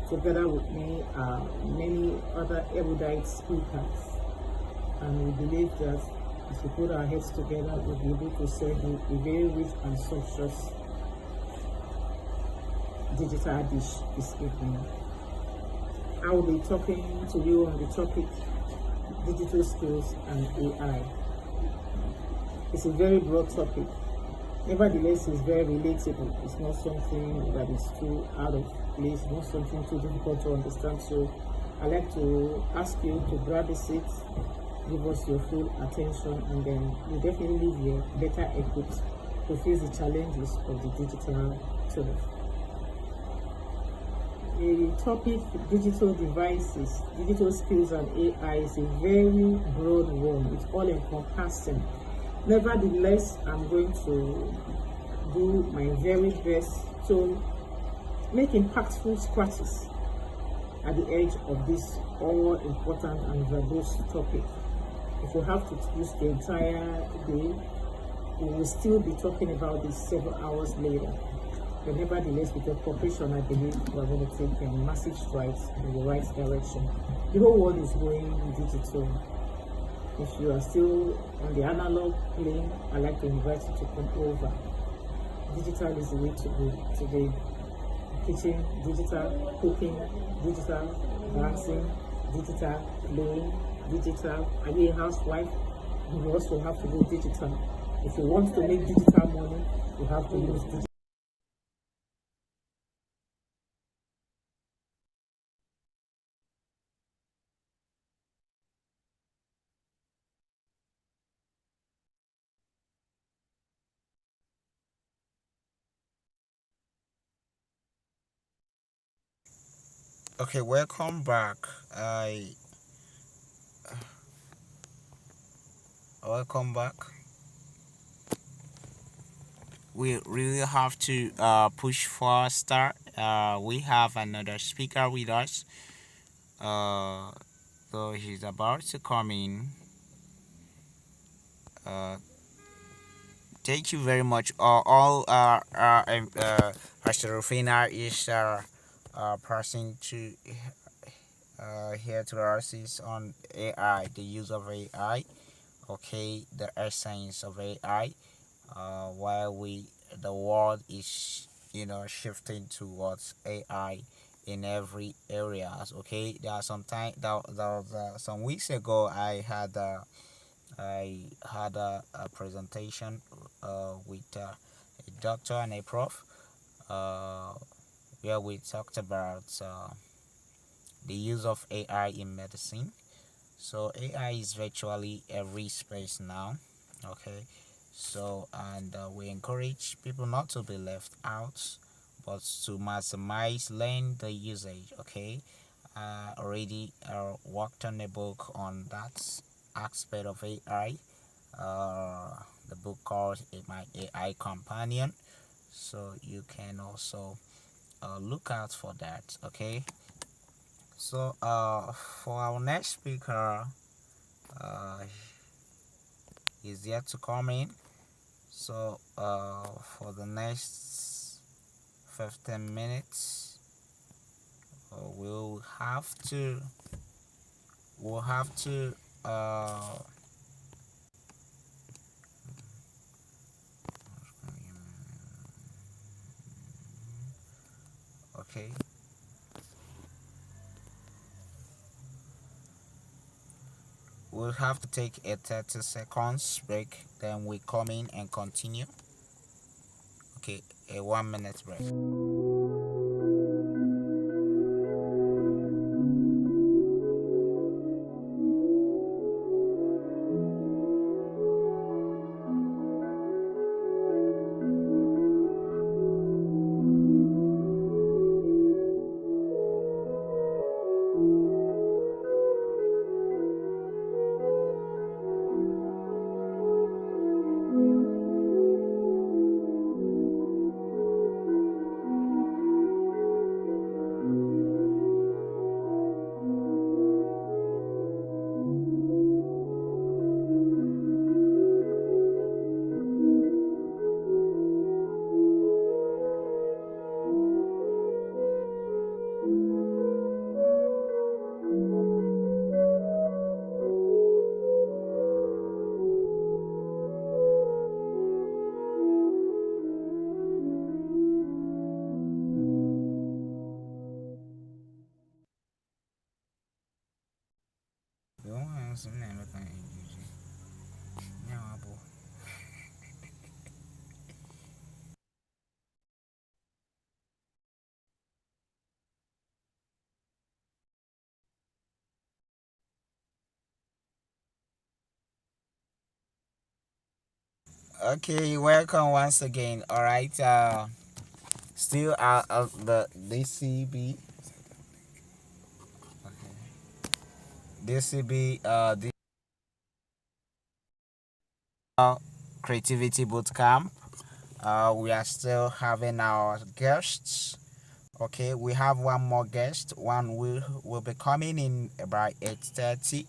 Together with me are many other erudite speakers, and we believe that if we put our heads together, we'll be able to serve you a very rich and sumptuous digital dish this evening. I will be talking to you on the topic digital skills and AI. It's a very broad topic. Nevertheless, it's very relatable. It's not something that is too out of place, not something too difficult to understand. So I'd like to ask you to grab a seat, give us your full attention, and then you definitely leave here better equipped to face the challenges of the digital turf. The topic digital devices, digital skills and AI is a very broad one. It's all encompassing. Nevertheless, I'm going to do my very best to make impactful scratches at the edge of this all important and verbose topic. If we have to use the entire day, we will still be talking about this several hours later. But nevertheless, with your cooperation, I believe we are going to take massive strides in the right direction. The whole world is going digital. If you are still on the analog plane, I'd like to invite you to come over. Digital is the way to go today. Kitchen, digital, cooking, digital, dancing, digital, playing, digital. Are you a housewife? You also have to go digital. If you want to make digital money, you have to use digital. Okay, welcome back. I welcome back. We really have to push for a start. We have another speaker with us. So he's about to come in. Thank you very much. Pastor Rufina is passing to here to us is on AI, the use of AI. Okay, the essence of AI. While the world is shifting towards AI in every areas. Okay, there are some weeks ago I had a presentation with a doctor and a prof uh, where we talked about the use of AI in medicine. So AI is virtually every space now. Okay, so and we encourage people not to be left out, but to maximize learn the usage. Okay, already worked on a book on that aspect of AI. The book called My AI Companion. So you can also look out for that. Okay. So for our next speaker, uh, is yet to come in. So for the next 15 minutes, we'll have to okay. We'll have to take a 30 seconds break, then we come in and continue. Okay, a 1 minute break. Okay, welcome once again. All right. Still the DCB. DCB. Creativity Bootcamp. We are still having our guests. Okay, we have one more guest. One will be coming in about 8:30.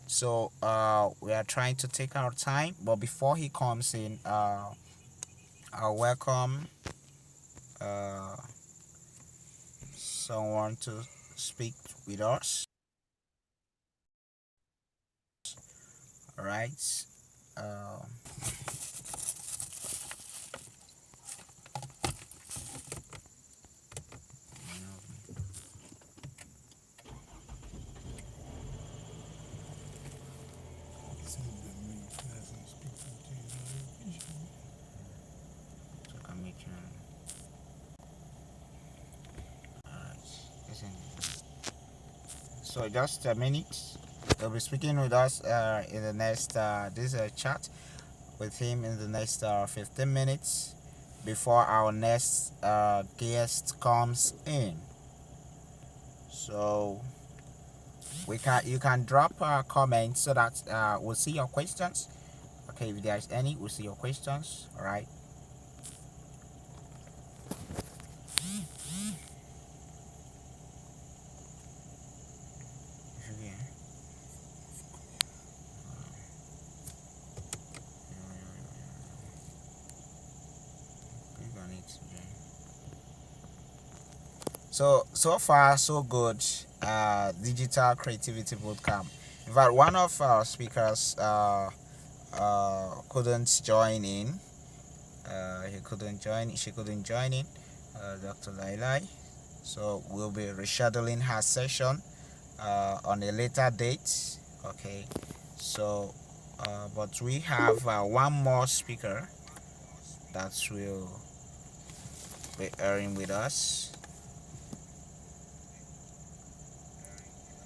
So we are trying to take our time. But before he comes in, I'll welcome uh someone to speak with us. All right. Uh, to commit, alright. Listen. So just a minute. They'll be speaking with us in the next this chat with him in the next 15 minutes before our next guest comes in. So you can drop comments so that we'll see your questions. Okay, if there's any, we'll see your questions. All right. So far so good. Digital creativity bootcamp. In fact, one of our speakers couldn't join in. He couldn't join. She couldn't join in. Dr. Lailai. So we'll be rescheduling her session on a later date. Okay. So, but we have one more speaker that will be airing with us.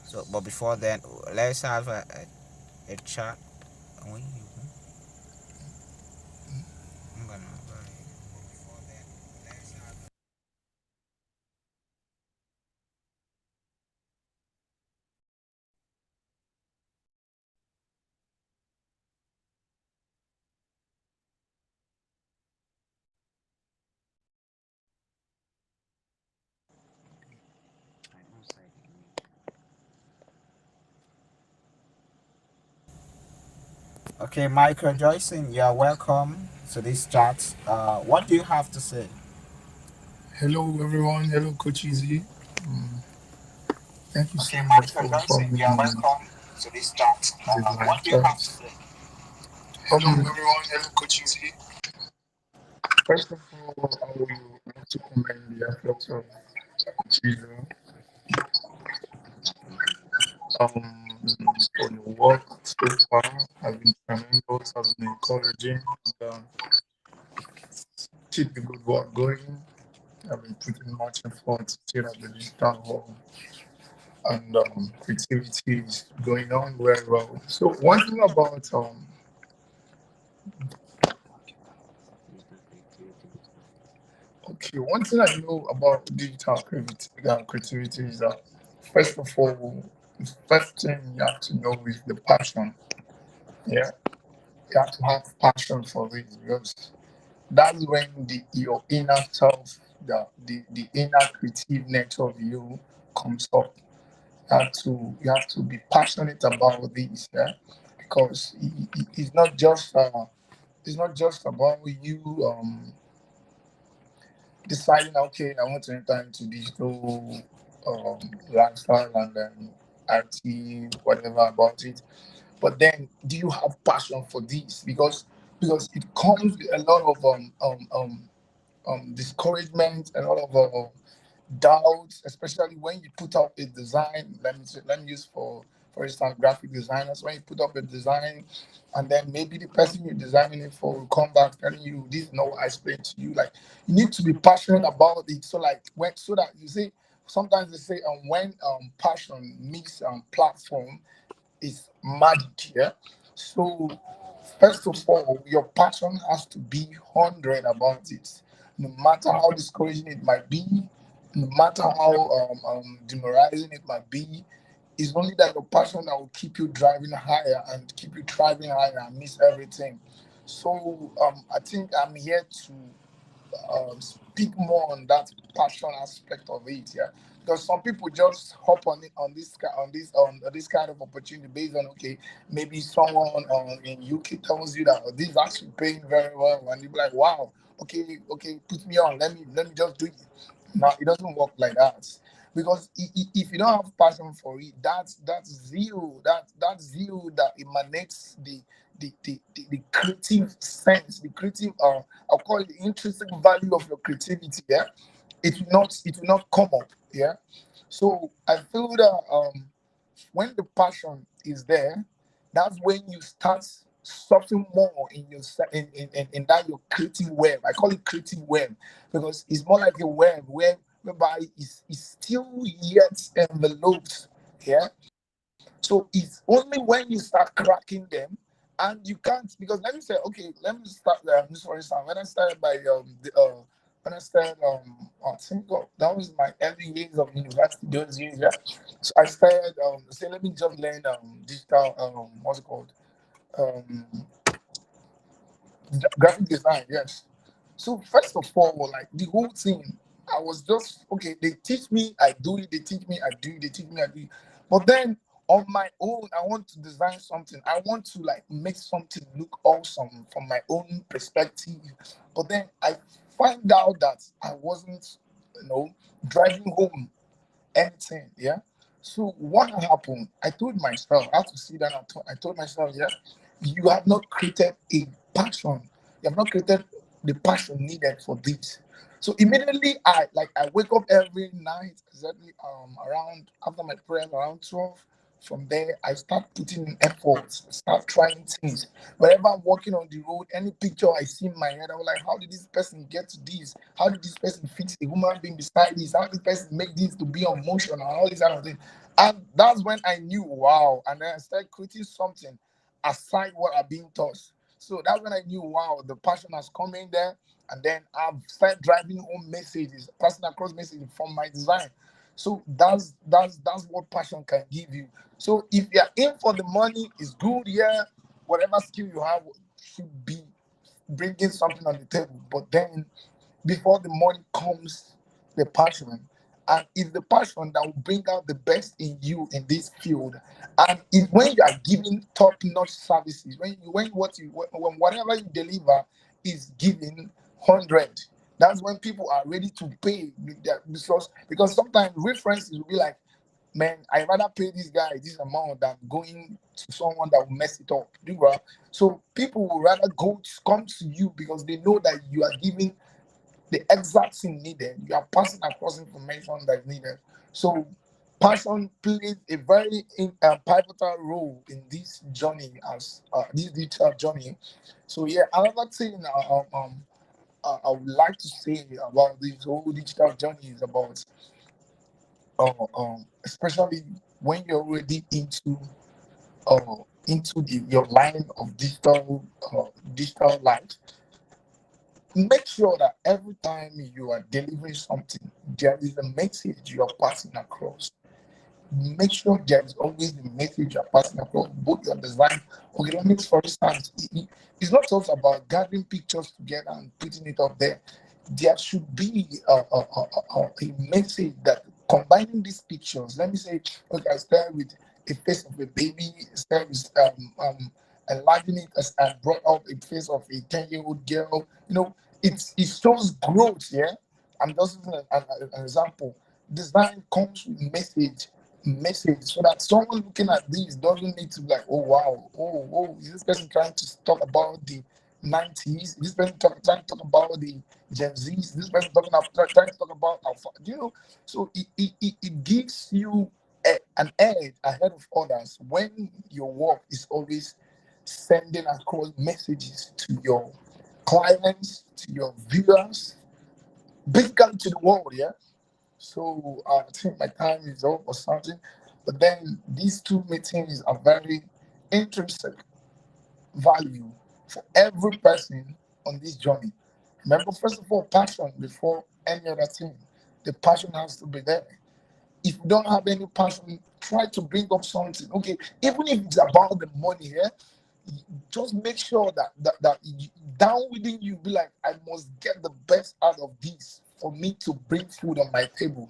So, but before then, let's have a chat. Okay, Michael Joyson, you are welcome to this chat. What do you have to say? Hello, everyone. Hello, Coach Easy. Thank you so Okay, much Michael for Joyson, having you are me welcome to this chat. to the live What do you have to chat. say? Hello, everyone. Hello, Coach Easy. First of all, I would like to commend the efforts of Coach Easy for the work so far. Has been tremendous, has been encouraging. And, keep the good work going. I've been putting much effort to set up the digital hall, and creativity is going on very well. So one thing about one thing I know about digital creativity is that first of all, the first thing you have to know is the passion. Yeah, you have to have passion for it, because that's when your inner self, the inner creative nature of you comes up. You have to be passionate about this, yeah, because it's not just about you deciding, okay, I want to enter into digital lifestyle and then IT, whatever about it. But then, do you have passion for this? Because it comes with a lot of discouragement, a lot of doubts, especially when you put up a design. Let me use for instance graphic designers. When you put up a design, and then maybe the person you're designing it for will come back telling you, "This is not what I explained to you." Like, you need to be passionate about it. So like when so that you see, sometimes they say when passion meets platform is magic. Yeah. So First of all, your passion has to be 100 about it. No matter how discouraging it might be, no matter how demoralizing it might be, it's only that your passion that will keep you driving higher and keep you driving higher and miss everything. So I think I'm here to speak more on that passion aspect of it. Yeah, because some people just hop on it on this kind of opportunity based on, okay, maybe someone in UK tells you that, oh, this is actually paying very well, and you be like, wow, okay, put me on, let me just do it. Now it doesn't work like that, because if you don't have passion for it, that zeal, that zeal that emanates the creative sense, the creative I'll call it the intrinsic value of your creativity, yeah, it will not come up, yeah. So I feel that when the passion is there, that's when you start something more in your in that your creative web. I call it creative web because it's more like a web whereby it's still yet enveloped, yeah. So it's only when you start cracking them, and you can't, because let me say, okay, let me start just for instance, when I started when I started I think that was my early years of university, those years, yeah. So I started say let me just learn digital what's it called? Um graphic design, yes. So first of all, like the whole thing, I was just okay. They teach me, I do it. They teach me, I do it. They teach me, I do it. But then on my own, I want to design something. I want to like make something look awesome from my own perspective. But then I find out that I wasn't, driving home anything. Yeah. So what happened? I told myself, I have to see that. I told myself, yeah, you have not created a passion. You have not created the passion needed for this. So immediately I wake up every night exactly around after my prayer around 12. From there, I start putting in effort, start trying things. Whenever I'm walking on the road, any picture I see in my head, I'm like, how did this person get to this? How did this person fix a human being beside this? How did this person make this to be on motion and all these kind of things? And that's when I knew, wow. And then I started creating something aside what I'm being taught. So that's when I knew, wow, the passion has come in there. And then I've started driving home messages, passing across messages from my design. So that's what passion can give you. So if you're in for the money, it's good. Yeah, whatever skill you have should be bringing something on the table. But then before the money comes, the passion. And it's the passion that will bring out the best in you in this field. And when you are giving top-notch services, when whatever you deliver is giving 100, that's when people are ready to pay because sometimes references will be like, man, I rather pay this guy this amount than going to someone that will mess it up. Do you know? So people will rather come to you because they know that you are giving the exact thing needed. You are passing across information that is needed. So passion plays a very pivotal role in this journey as this digital journey. So yeah, another thing I would like to say about this whole digital journey is about especially when you're already into your line of digital life. Make sure that every time you are delivering something, there is a message you are passing across. Make sure there is always the message you're passing across, both your design. Okay, let me, for instance, it's not just about gathering pictures together and putting it up there. There should be a message that combining these pictures. Let me say, okay, I start with a face of a baby, start with enlarging it as I brought up a face of a 10-year-old girl. It shows growth, yeah. I'm just using an example. Design comes with message so that someone looking at this doesn't need to be like, oh wow, oh, is this person trying to talk about the 90s? Is this person trying to talk about the Gen Zs? Is this person trying to talk about alpha? So it gives you an edge ahead of others when your work is always sending across messages to your clients, to your viewers, basically to the world, yeah. So I think my time is up or something. But then these two meetings are very intrinsic value for every person on this journey. Remember, first of all, passion before any other thing. The passion has to be there. If you don't have any passion, try to bring up something. Okay, even if it's about the money, yeah, just make sure that down within you be like, I must get the best out of this for me to bring food on my table.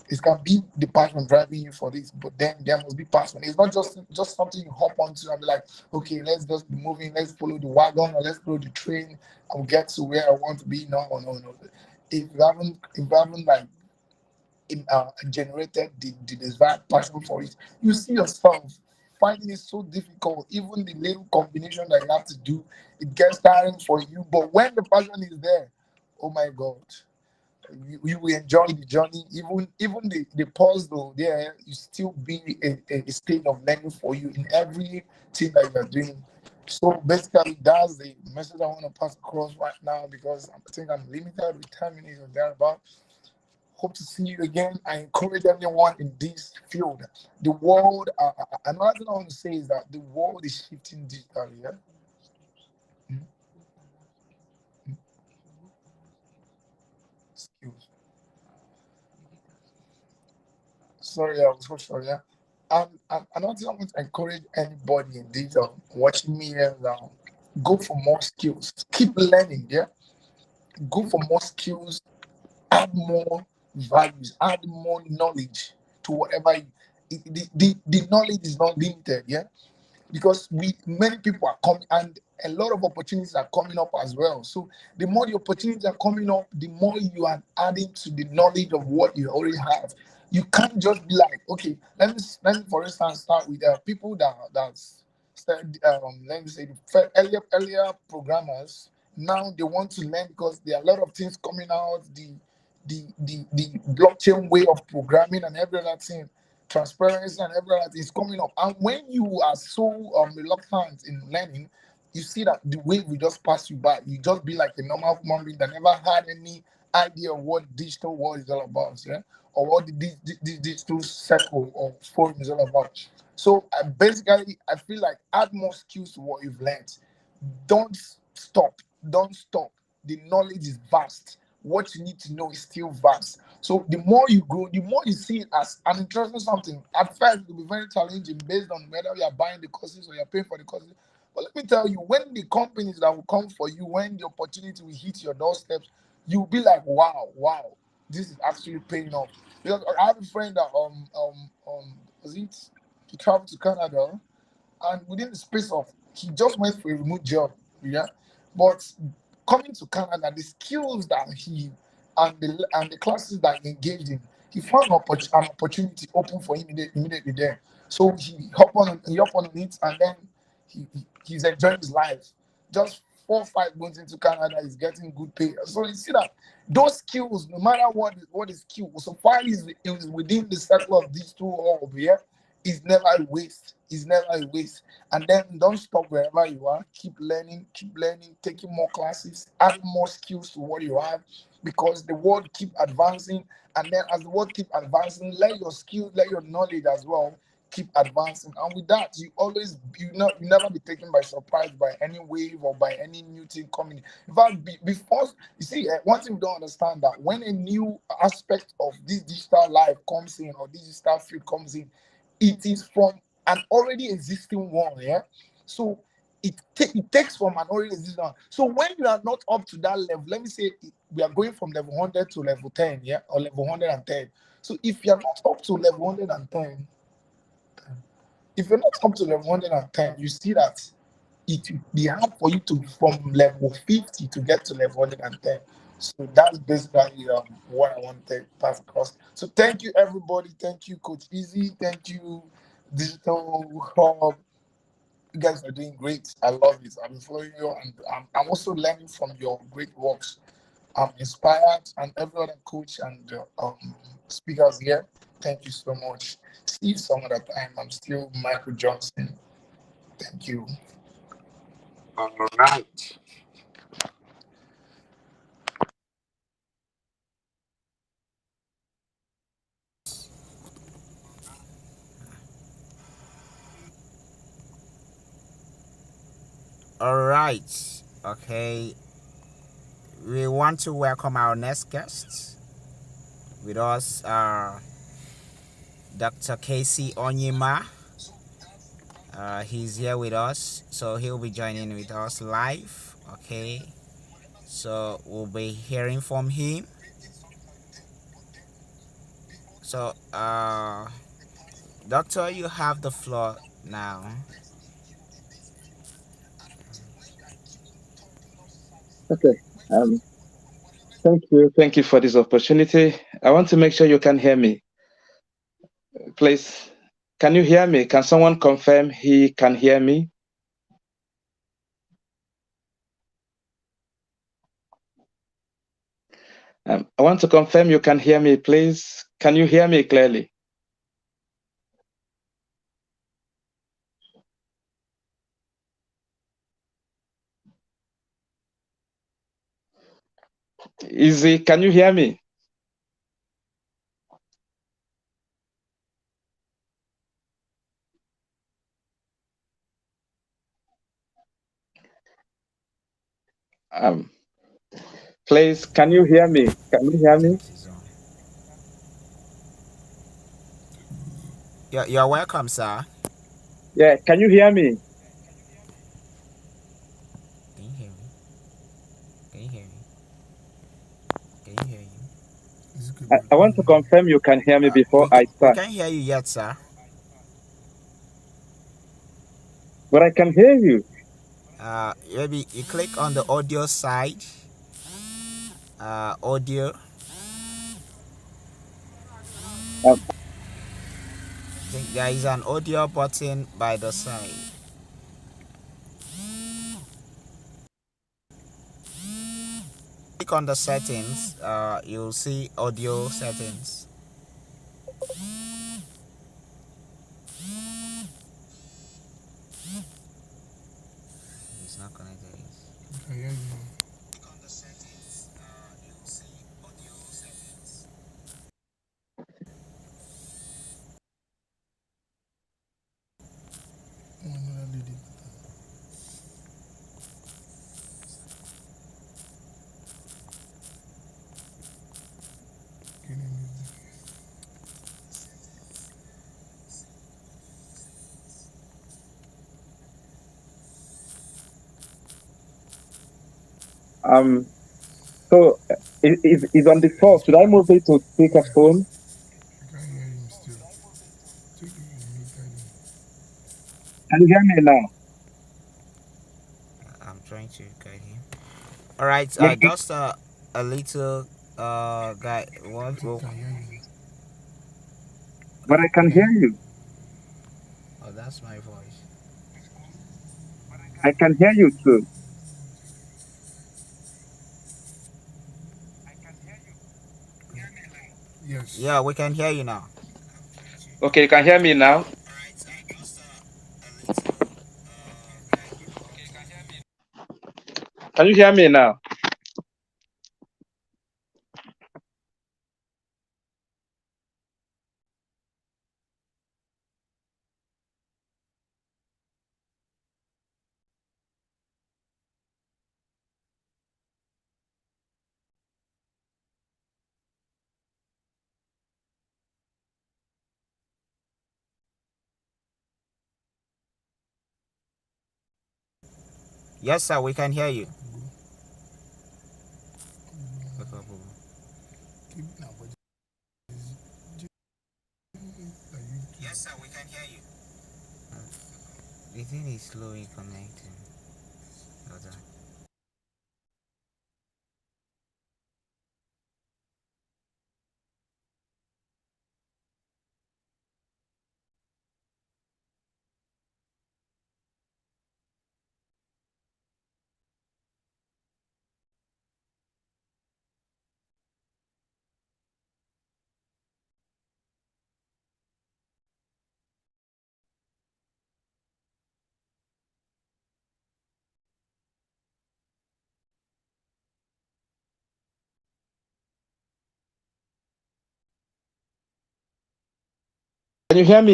It can be the passion driving you for this, but then there must be passion. It's not just something you hop onto and be like, okay, let's just be moving, let's follow the wagon or let's follow the train. I'll get to where I want to be. No, no, no. If you haven't like generated the desired passion for it, you see yourself finding it so difficult. Even the little combination that you have to do, it gets tiring for you. But when the passion is there, oh my God, you will enjoy the journey. Even the pause though, there you still be a state of learning for you in everything that you are doing. So basically, that's the message I want to pass across right now because I think I'm limited with 10 minutes or thereabout. Hope to see you again. I encourage everyone in this field. The world, another thing I want to say is that the world is shifting digitally. Yeah? Mhm. Skills. Sorry, I was so sorry. Yeah? And another thing I want to encourage anybody in this watching me here now, go for more skills. Keep learning. Yeah, go for more skills. Add more values. Add more knowledge to whatever. The knowledge is not limited. Yeah, because we many people are coming and a lot of opportunities are coming up as well. So the more the opportunities are coming up, the more you are adding to the knowledge of what you already have. You can't just be like, okay, let me for instance start with people that's started, let me say the earlier programmers. Now they want to learn because there are a lot of things coming out, the blockchain way of programming and every other thing, transparency and every other thing is coming up. And when you are so reluctant in learning, you see that the wave will just pass you by. You just be like a normal human being that never had any idea of what digital world is all about, yeah, or what the digital circle or forum is all about. So basically, I feel like add more skills to what you've learned. Don't stop. Don't stop. The knowledge is vast. What you need to know is still vast. So the more you grow, the more you see it as an interesting something. At first, it will be very challenging based on whether you are buying the courses or you're paying for the courses. But let me tell you, when the companies that will come for you, when the opportunity will hit your doorsteps, you'll be like, wow, wow, this is actually paying off. Because I have a friend that was it he traveled to Canada, and within the space of he just went for a remote job, yeah. But coming to Canada, the skills that he and the classes that he engaged in, he found an opportunity open for him immediately there. So he hop on it, and then he's enjoying his life. Just 4 or 5 months into Canada, he's getting good pay. So you see that those skills, no matter what is skill, so far is within the circle of these two all here, is never a waste. Is never a waste. And then don't stop wherever you are. Keep learning, taking more classes, add more skills to what you have, because the world keep advancing. And then as the world keep advancing, let your skills, let your knowledge as well keep advancing. And with that, you never be taken by surprise by any wave or by any new thing coming. In fact, before you see, one thing we don't understand that when a new aspect of this digital life comes in or digital field comes in, it is from an already existing one, yeah. So it takes from an already existing one. So when you are not up to that level, let me say we are going from level 100 to level 10, yeah, or level 110. So if you are not up to level 110, if you're not up to level 110, you see that it will be hard for you to from level 50 to get to level 110. So that's basically what I want to pass across. So thank you everybody. Thank you, Coach Easy. Thank you, Digital Hub. You guys are doing great. I love it. I'm following you, and I'm also learning from your great works. I'm inspired, and every other coach and speakers here. Thank you so much. See you some other time. I'm still Michael Johnson. Thank you. All right. All right. Okay. We want to welcome our next guest with us, Dr. Casey Onyema. He's here with us, so he'll be joining with us live. Okay. So we'll be hearing from him. So, Doctor, you have the floor now. Okay. Um, Thank you. Thank you for this opportunity. I want to make sure you can hear me. Please, can you hear me? Can someone confirm he can hear me? I want to confirm you can hear me, please. Can you hear me clearly? Easy, can you hear me? Um, Please, can you hear me? Can you hear me? You're welcome, sir. Yeah, can you hear me? Can you hear me? Can you hear me? Can you hear I want to confirm you can hear me you? before I We start. can't hear you yet, sir. But I can hear you. Maybe you click on the audio side. Audio. Um, I think there is an audio button by the side. Click on the settings. You'll see audio settings. It's not connected. I hear you. Click on the settings. You'll see audio settings. um, so is on the call. Should I move it to speakerphone? I can't hear him still. Can you hear me now? I'm trying to guide him. All right. Yeah, Just a little guy. What? but I can hear you. Oh, that's my voice. I can hear you too. Yes. Yeah, we can hear you now. Okay, you can hear me now. Can you hear me now? Yes, sir. We can hear you. Yes, sir. We can hear you. The thing is slowly connecting. Hold on. Can you hear me?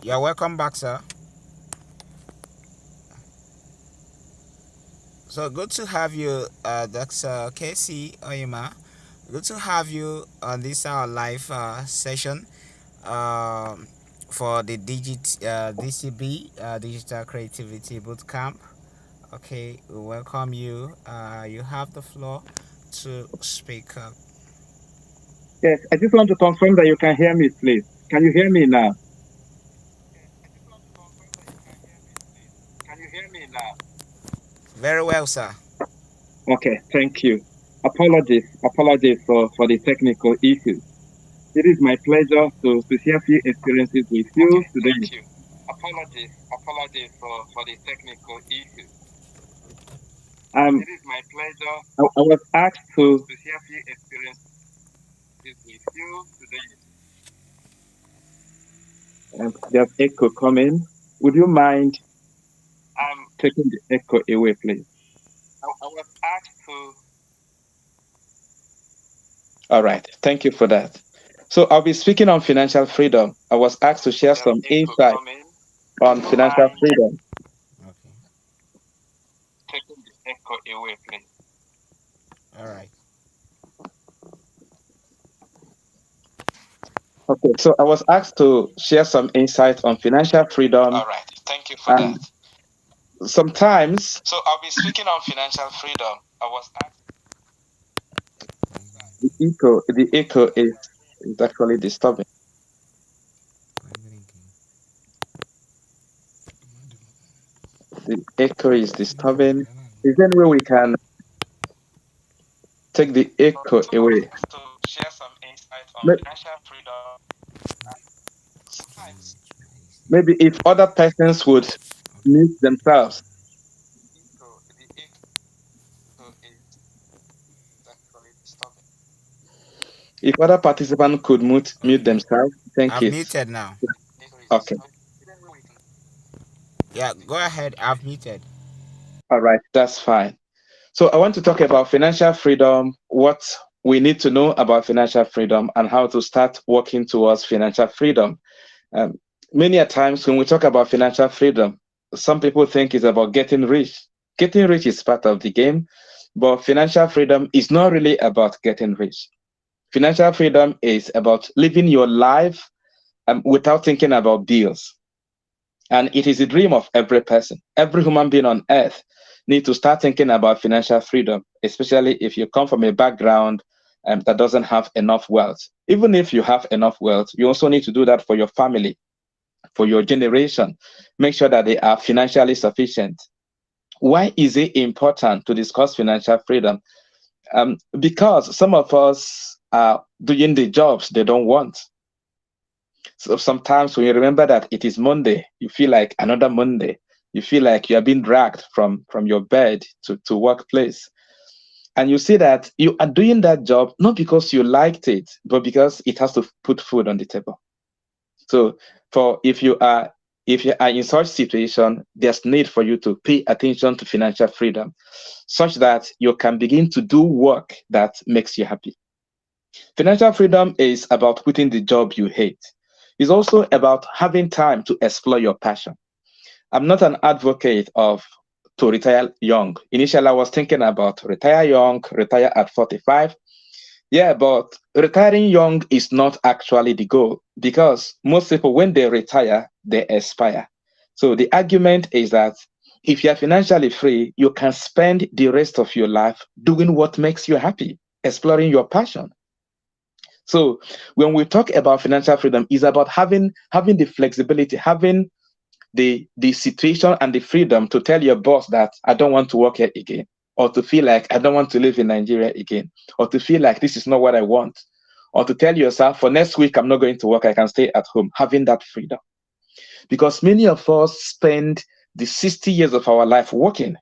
You're welcome back, sir. So good to have you, Dr. Casey Oyema. Good to have you on this our live session um, for the DCB Digital Creativity Bootcamp. Okay, we welcome you. You have the floor to speak up. Yes, I just want to confirm that you can hear me, please. Can you hear me now? Very well, sir. Okay, thank you. Apologies for the technical issues. It is my pleasure to share a few experiences with you today. Thank you. Apologies for the technical issues. It is my pleasure I was asked to to share a few experiences with you today. there's echo coming. Would you mind taking the echo away, please? I was asked to. All right, thank you for that. So I'll be speaking on financial freedom. I was asked to share some insight on financial freedom. Okay. Taking the echo away, please. All right. Okay, so I was asked to share some insight on financial freedom. All right, thank you for that. Sometimes. So I'll be speaking on financial freedom. I was asked. The echo is actually disturbing. The echo is disturbing. Is there any way we can take the echo away? To share some insight on financial freedom. Sometimes. Maybe if other persons would mute themselves. If other participants could mute themselves, thank you. I've muted now. Okay. Yeah, go ahead. I've muted. All right, that's fine. So I want to talk about financial freedom, what we need to know about financial freedom, and how to start working towards financial freedom. Many a times when we talk about financial freedom, some people think it's about getting rich. Getting rich is part of the game, but financial freedom is not really about getting rich. Financial freedom is about living your life without thinking about bills. And it is a dream of every person. Every human being on earth needs to start thinking about financial freedom, especially if you come from a background that doesn't have enough wealth. Even if you have enough wealth, you also need to do that for your family, for your generation. Make sure that they are financially sufficient. Why is it important to discuss financial freedom? Because some of us are doing the jobs they don't want. So sometimes when you remember that it is Monday, you feel like another Monday. You feel like you are being dragged from your bed to workplace. And you see that you are doing that job not because you liked it, but because it has to put food on the table. So if you are in such situation, there's need for you to pay attention to financial freedom, such that you can begin to do work that makes you happy. Financial freedom is about quitting the job you hate. It's also about having time to explore your passion. I'm not an advocate to retire young. Initially, I was thinking about retire young, retire at 45. Yeah, but retiring young is not actually the goal, because most people, when they retire, they expire. So the argument is that if you're financially free, you can spend the rest of your life doing what makes you happy, exploring your passion. So when we talk about financial freedom, it's about having the flexibility, having the situation and the freedom to tell your boss that I don't want to work here again, or to feel like I don't want to live in Nigeria again, or to feel like this is not what I want, or to tell yourself for next week I'm not going to work, I can stay at home, having that freedom. Because many of us spend the 60 years of our life working.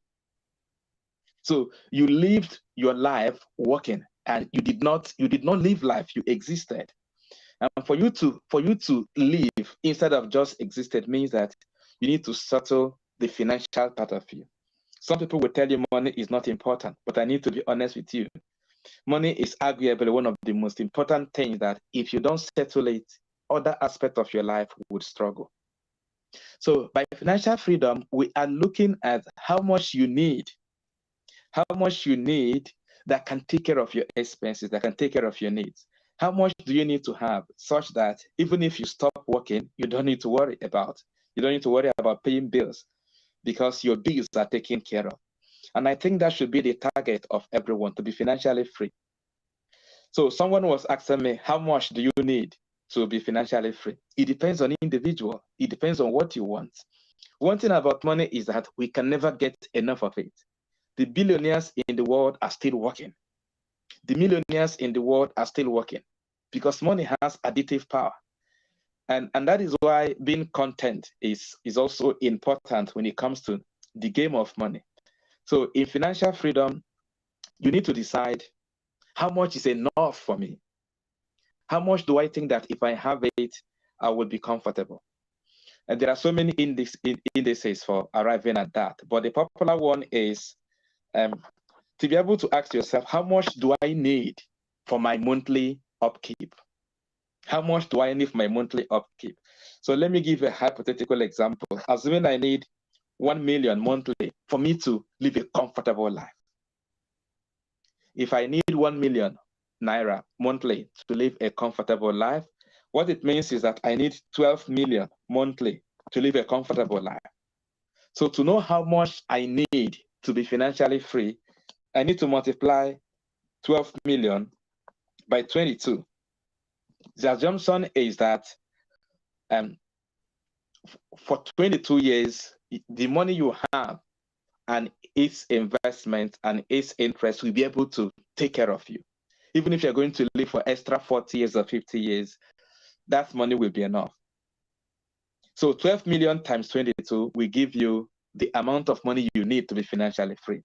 So you lived your life working, and you did not live life, you existed. And for you to live instead of just existed means that you need to settle the financial part of you. Some people will tell you money is not important, but I need to be honest with you. Money is arguably one of the most important things that if you don't settle it, other aspects of your life would struggle. So by financial freedom, we are looking at how much you need that can take care of your expenses, that can take care of your needs. How much do you need to have such that even if you stop working, you don't need to worry about. You don't need to worry about paying bills because your bills are taken care of. And I think that should be the target of everyone, to be financially free. So someone was asking me, how much do you need to be financially free? It depends on individual. It depends on what you want. One thing about money is that we can never get enough of it. The billionaires in the world are still working. The millionaires in the world are still working because money has additive power. And that is why being content is also important when it comes to the game of money. So in financial freedom, you need to decide how much is enough for me. How much do I think that if I have it, I will be comfortable? And there are so many indices for arriving at that. But the popular one is to be able to ask yourself, how much do I need for my monthly upkeep? How much do I need for my monthly upkeep? So let me give a hypothetical example. Assuming I need 1 million monthly for me to live a comfortable life. If I need 1 million naira monthly to live a comfortable life, what it means is that I need 12 million monthly to live a comfortable life. So to know how much I need to be financially free, I need to multiply 12 million by 22. The assumption is that for 22 years, the money you have and its investment and its interest will be able to take care of you. Even if you're going to live for extra 40 years or 50 years, that money will be enough. So 12 million times 22 will give you the amount of money you need to be financially free.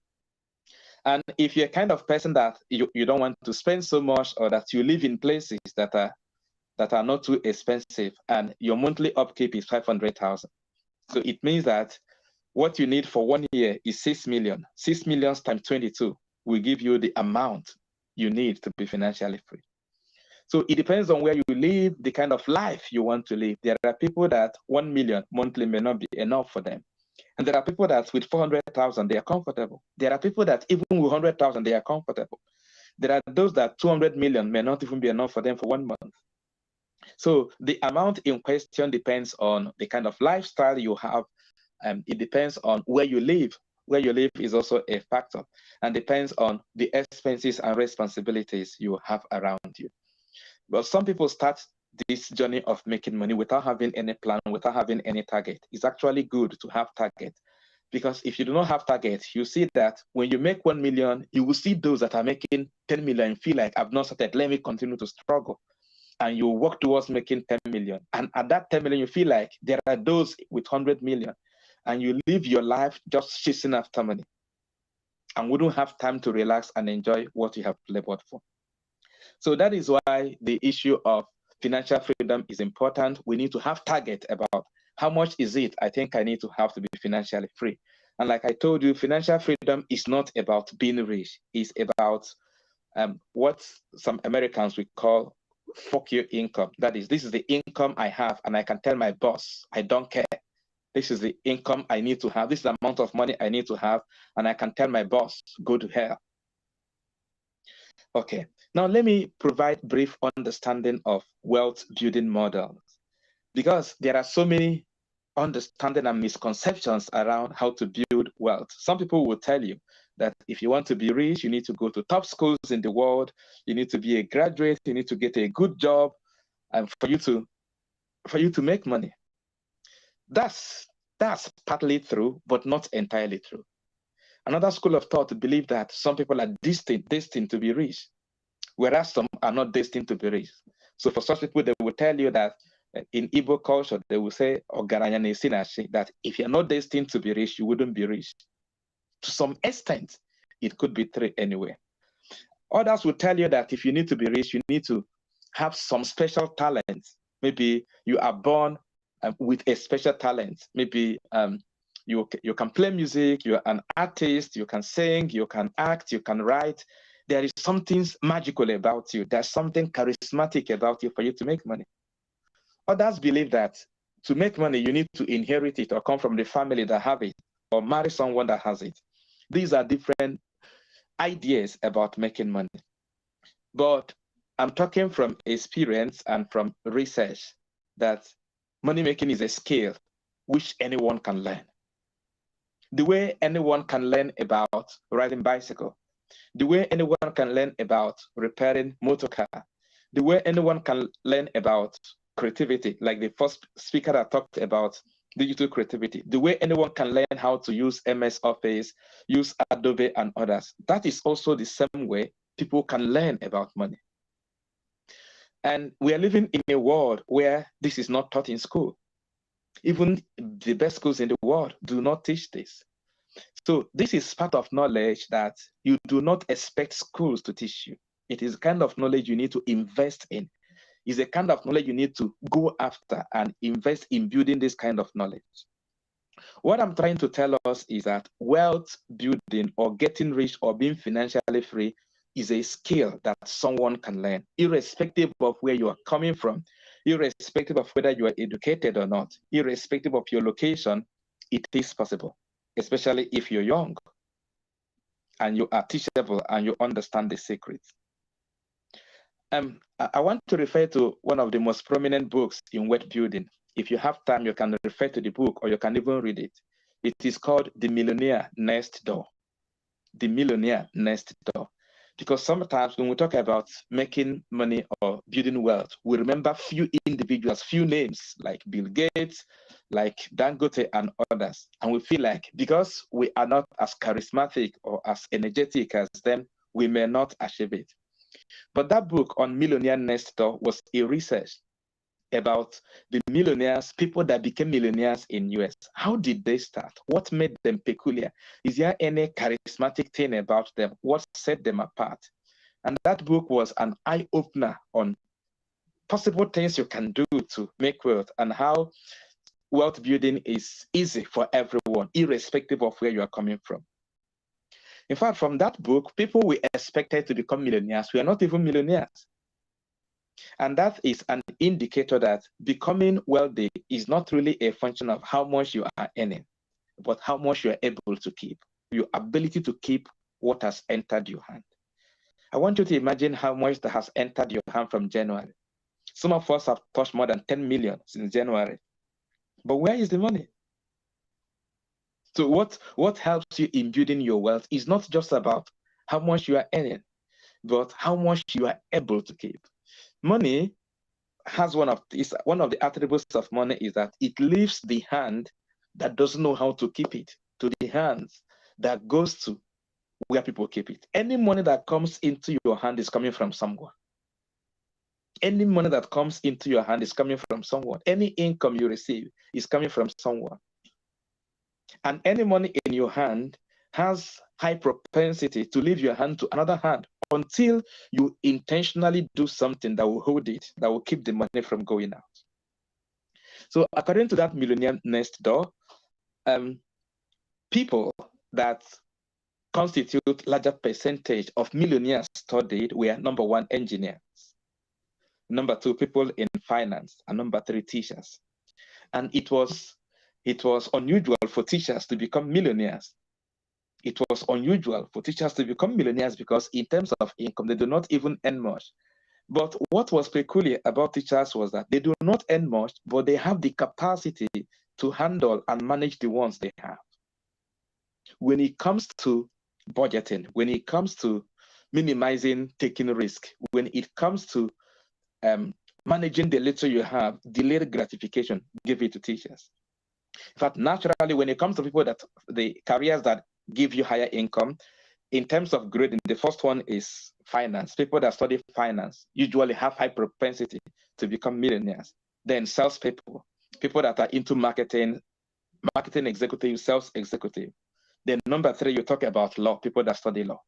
And if you're a kind of person that you don't want to spend so much, or that you live in places that are not too expensive and your monthly upkeep is 500,000. So it means that what you need for 1 year is 6 million. 6 million times 22 will give you the amount you need to be financially free. So it depends on where you live, the kind of life you want to live. There are people that 1 million monthly may not be enough for them. And there are people that with 400,000, they are comfortable. There are people that even with 100,000, they are comfortable. There are those that 200 million may not even be enough for them for 1 month. So the amount in question depends on the kind of lifestyle you have. It depends on where you live. Where you live is also a factor, and depends on the expenses and responsibilities you have around you. But some people start this journey of making money without having any plan, without having any target. It's actually good to have target, because if you do not have target, you see that when you make 1 million, you will see those that are making 10 million feel like, I've not started, let me continue to struggle. And you work towards making 10 million. And at that 10 million, you feel like there are those with 100 million. And you live your life just chasing after money and wouldn't have time to relax and enjoy what you have labored for. So that is why the issue of financial freedom is important. We need to have target about how much is it I think I need to have to be financially free. And like I told you, financial freedom is not about being rich. It's about what some Americans would call fuck your income. That is, this is the income I have, and I can tell my boss, I don't care. This is the income I need to have. This is the amount of money I need to have, and I can tell my boss, go to hell. Okay, now let me provide brief understanding of wealth building models, because there are so many understanding and misconceptions around how to build wealth. Some people will tell you that if you want to be rich, you need to go to top schools in the world, you need to be a graduate, you need to get a good job, and for you to make money. That's partly true, but not entirely true. Another school of thought to believe that some people are destined to be rich, whereas some are not destined to be rich. So for such people, they will tell you that in Igbo culture, they will say, that if you're not destined to be rich, you wouldn't be rich. To some extent, it could be true anyway. Others will tell you that if you need to be rich, you need to have some special talents. Maybe you are born with a special talent. Maybe you can play music, you're an artist, you can sing, you can act, you can write. There is something magical about you. There's something charismatic about you for you to make money. Others believe that To make money, you need to inherit it or come from the family that have it or marry someone that has it. These are different ideas about making money. But I'm talking from experience and from research that money making is a skill which anyone can learn. The way anyone can learn about riding bicycle, the way anyone can learn about repairing motor car, the way anyone can learn about creativity, like the first speaker that talked about digital creativity, the way anyone can learn how to use MS Office, use Adobe and others. That is also the same way people can learn about money. And we are living in a world where this is not taught in school. Even the best schools in the world do not teach this. So this is part of knowledge that you do not expect schools to teach you. It is kind of knowledge you need to invest in. It's a kind of knowledge you need to go after and invest in building this kind of knowledge. What I'm trying to tell us is that wealth building or getting rich or being financially free is a skill that someone can learn, irrespective of where you are coming from, irrespective of whether you are educated or not, irrespective of your location. It is possible, especially if you're young and you are teachable and you understand the secrets. I want to refer to one of the most prominent books in wealth building. If you have time, you can refer to the book or you can even read it. It is called The Millionaire Next Door. The Millionaire Next Door. Because sometimes when we talk about making money or building wealth, we remember few individuals, few names like Bill Gates, like Dangote and others. And we feel like because we are not as charismatic or as energetic as them, we may not achieve it. But that book on Millionaire Next Door was a research about the millionaires, people that became millionaires in US. How did they start? What made them peculiar? Is there any charismatic thing about them? What set them apart? And that book was an eye-opener on possible things you can do to make wealth and how wealth building is easy for everyone, irrespective of where you are coming from. In fact, from that book, people we expected to become millionaires were not even millionaires. And that is an indicator that becoming wealthy is not really a function of how much you are earning, but how much you are able to keep, your ability to keep what has entered your hand. I want you to imagine how much that has entered your hand from January. Some of us have touched more than 10 million since January. But where is the money? So what helps you in building your wealth is not just about how much you are earning, but how much you are able to keep. Money has one of the attributes of money is that it leaves the hand that doesn't know how to keep it to the hands that goes to where people keep it. Any money that comes into your hand is coming from someone. Any money that comes into your hand is coming from someone. Any income you receive is coming from someone. And any money in your hand has high propensity to leave your hand to another hand until you intentionally do something that will hold it, that will keep the money from going out. So according to that Millionaire Next Door, people that constitute larger percentage of millionaires studied were number one, engineers, number two, people in finance, and number three, teachers. And it was unusual for teachers to become millionaires. It was unusual for teachers to become millionaires because in terms of income, they do not even earn much. But what was peculiar about teachers was that they do not earn much, but they have the capacity to handle and manage the ones they have. When it comes to budgeting, when it comes to minimizing taking risk, when it comes to managing the little you have, delayed gratification, give it to teachers. In fact, naturally, when it comes to people that the careers that give you higher income, in terms of grading, the first one is finance. People that study finance usually have high propensity to become millionaires. Then salespeople, people that are into marketing executive, sales executive. Then number three, you talk about law, people that study law.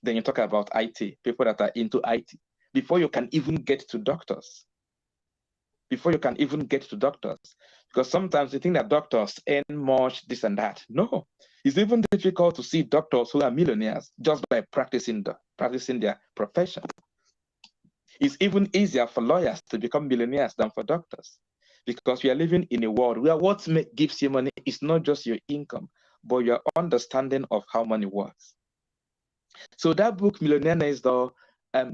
Then you talk about IT, people that are into IT. Before you can even get to doctors. Because sometimes you think that doctors earn much, this and that. No, it's even difficult to see doctors who are millionaires just by practicing their profession. It's even easier for lawyers to become millionaires than for doctors. because we are living in a world where what gives you money is not just your income, but your understanding of how money works. So that book, Millionaire Next Door,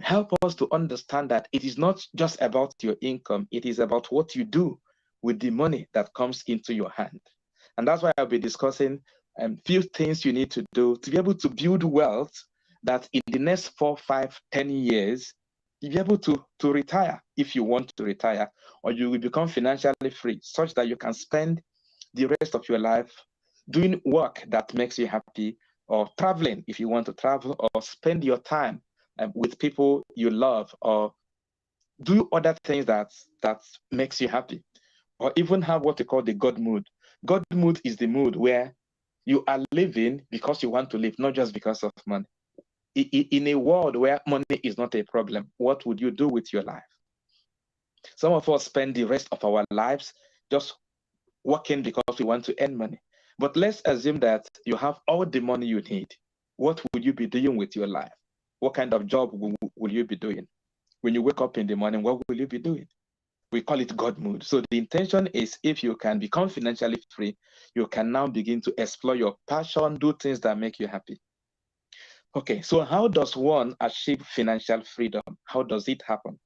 help us to understand that it is not just about your income, it is about what you do with the money that comes into your hand. And that's why I'll be discussing few things you need to do to be able to build wealth that in the next 4, 5, 10 years, you'll be able to retire if you want to retire, or you will become financially free such that you can spend the rest of your life doing work that makes you happy, or traveling if you want to travel, or spend your time with people you love, or do other things that makes you happy, or even have what we call the God mood. God mood is the mood where you are living because you want to live, not just because of money. In a world where money is not a problem, what would you do with your life? Some of us spend the rest of our lives just working because we want to earn money. But let's assume that you have all the money you need. What would you be doing with your life? What kind of job will you be doing? When you wake up in the morning, what will you be doing? We call it God mood. So the intention is, if you can become financially free, you can now begin to explore your passion, do things that make you happy. Okay, so how does one achieve financial freedom? How does it happen?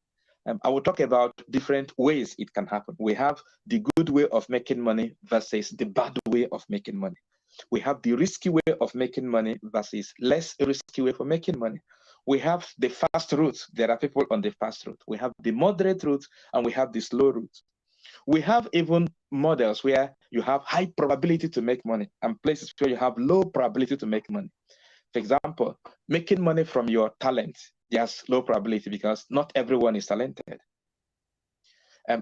I will talk about different ways it can happen. We have the good way of making money versus the bad way of making money. We have the risky way of making money versus less risky way for making money. We have the fast route. There are people on the fast route. We have the moderate route, and we have the slow route. We have even models where you have high probability to make money and places where you have low probability to make money. For example, making money from your talent, there's low probability because not everyone is talented.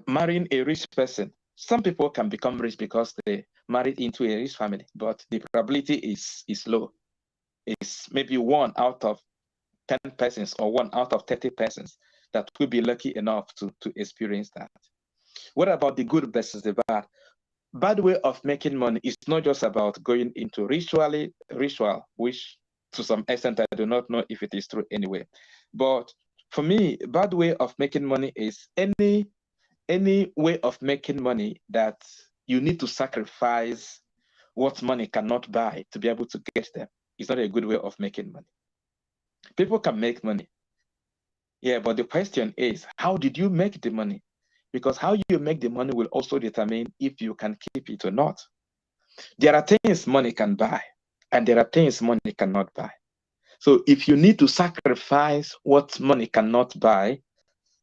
Marrying a rich person, some people can become rich because they married into a rich family, but the probability is low. It's maybe 1 out of 10 persons or 1 out of 30 persons that will be lucky enough to experience that. What about the good versus the bad? Bad way of making money is not just about going into ritual, which to some extent I do not know if it is true anyway. But for me, bad way of making money is any way of making money that you need to sacrifice what money cannot buy to be able to get there. It's not a good way of making money. People can make money. Yeah, but the question is, how did you make the money? Because how you make the money will also determine if you can keep it or not. There are things money can buy, and there are things money cannot buy. So if you need to sacrifice what money cannot buy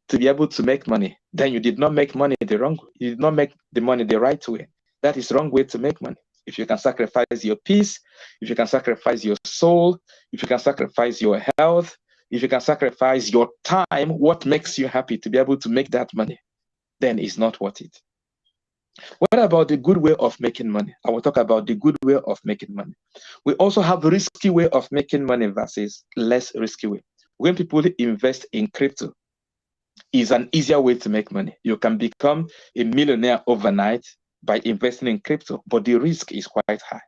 to be able to make money, then you did not make money the wrong way. You did not make the money the right way. That is the wrong way to make money. If you can sacrifice your peace, if you can sacrifice your soul, if you can sacrifice your health, if you can sacrifice your time, what makes you happy to be able to make that money, then it's not worth it. What about the good way of making money? I will talk about the good way of making money. We also have a risky way of making money versus less risky way. When people invest in crypto, is an easier way to make money. You can become a millionaire overnight by investing in crypto, but the risk is quite high.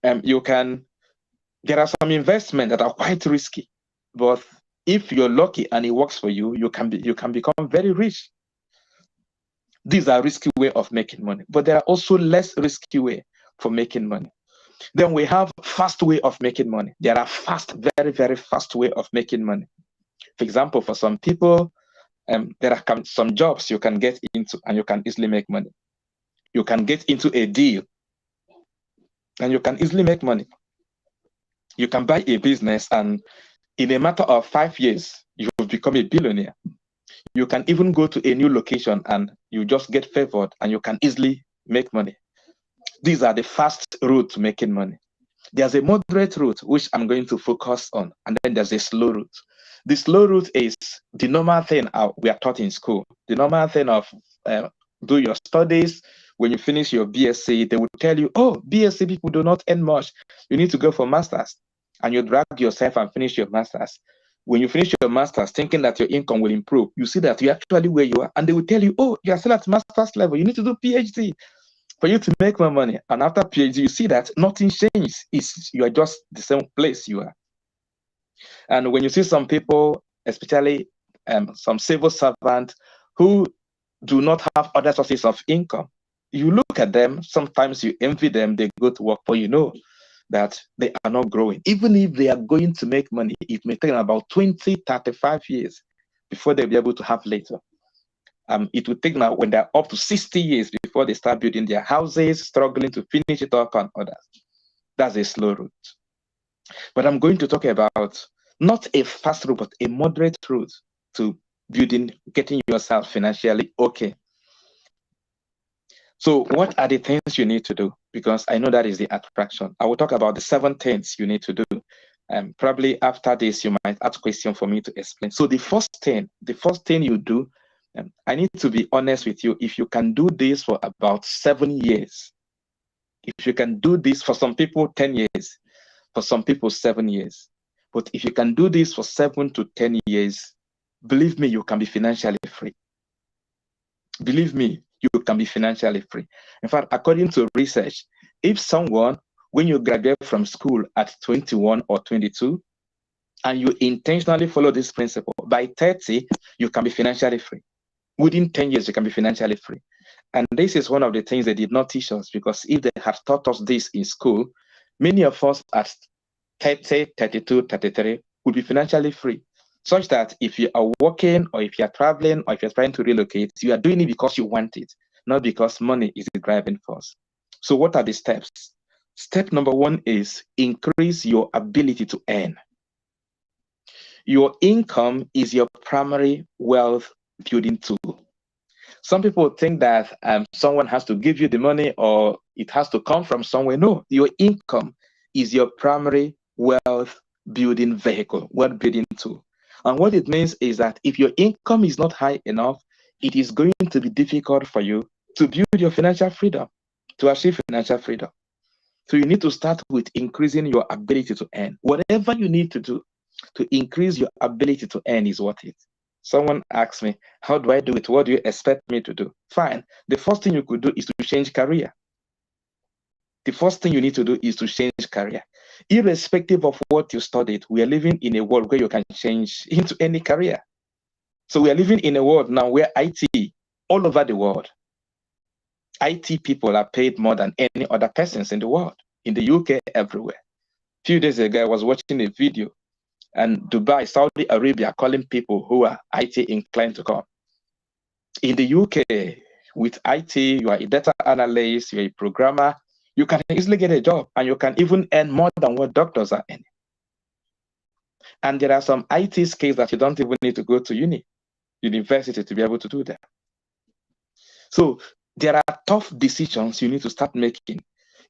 There are some investments that are quite risky, but if you're lucky and it works for you, you can become very rich. These are risky way of making money, but there are also less risky way for making money. Then we have fast way of making money. There are very, very fast way of making money. For example, for some people, there are some jobs you can get into and you can easily make money. You can get into a deal and you can easily make money. You can buy a business and in a matter of 5 years, you will become a billionaire. You can even go to a new location and you just get favored and you can easily make money. These are the fast route to making money. There's a moderate route, which I'm going to focus on, and then there's a slow route. The slow route is the normal thing we are taught in school. The normal thing of do your studies. When you finish your BSc, they will tell you, oh, BSc people do not earn much. You need to go for masters. And you drag yourself and finish your masters. When you finish your masters, thinking that your income will improve, you see that you're actually where you are. And they will tell you, oh, you are still at master's level. You need to do PhD for you to make more money. And after PhD, you see that nothing changes. You are just the same place you are. And when you see some people, especially some civil servants who do not have other sources of income. You look at them, sometimes you envy them, they go to work, but you know that they are not growing. Even if they are going to make money, it may take about 20, 35 years before they'll be able to have later. It will take now when they're up to 60 years before they start building their houses, struggling to finish it up and others. That's a slow route. But I'm going to talk about not a fast route, but a moderate route to building, getting yourself financially okay. So what are the things you need to do? Because I know that is the attraction. I will talk about the 7 things you need to do. Probably after this, you might ask question for me to explain. So the first thing you do, I need to be honest with you. If you can do this for about 7 years, if you can do this for some people, 10 years, for some people, 7 years. But if you can do this for 7 to 10 years, believe me, you can be financially free. Believe me, you can be financially free. In fact, according to research, if someone, when you graduate from school at 21 or 22, and you intentionally follow this principle, by 30, you can be financially free. Within 10 years, you can be financially free. And this is one of the things they did not teach us, because if they had taught us this in school, many of us at 30, 32, 33 would be financially free. Such that if you are working or if you are traveling or if you're trying to relocate, you are doing it because you want it, not because money is the driving force. So what are the steps? Step number 1 is increase your ability to earn. Your income is your primary wealth building tool. Some people think that someone has to give you the money or it has to come from somewhere. No, your income is your primary wealth building vehicle, wealth building tool. And what it means is that if your income is not high enough, it is going to be difficult for you to build your financial freedom, to achieve financial freedom. So you need to start with increasing your ability to earn. Whatever you need to do to increase your ability to earn is worth it. Someone asked me, how do I do it? What do you expect me to do? Fine. The first thing you could do is to change career. The first thing you need to do is to change career. Irrespective of what you studied, we are living in a world where you can change into any career. So we are living in a world now where IT, all over the world, IT people are paid more than any other persons in the world, in the UK, everywhere. A few days ago, I was watching a video, and Dubai, Saudi Arabia, calling people who are IT inclined to come. In the UK, with IT, you are a data analyst, you're a programmer, you can easily get a job, and you can even earn more than what doctors are earning. And there are some IT skills that you don't even need to go to university to be able to do that. So there are tough decisions you need to start making,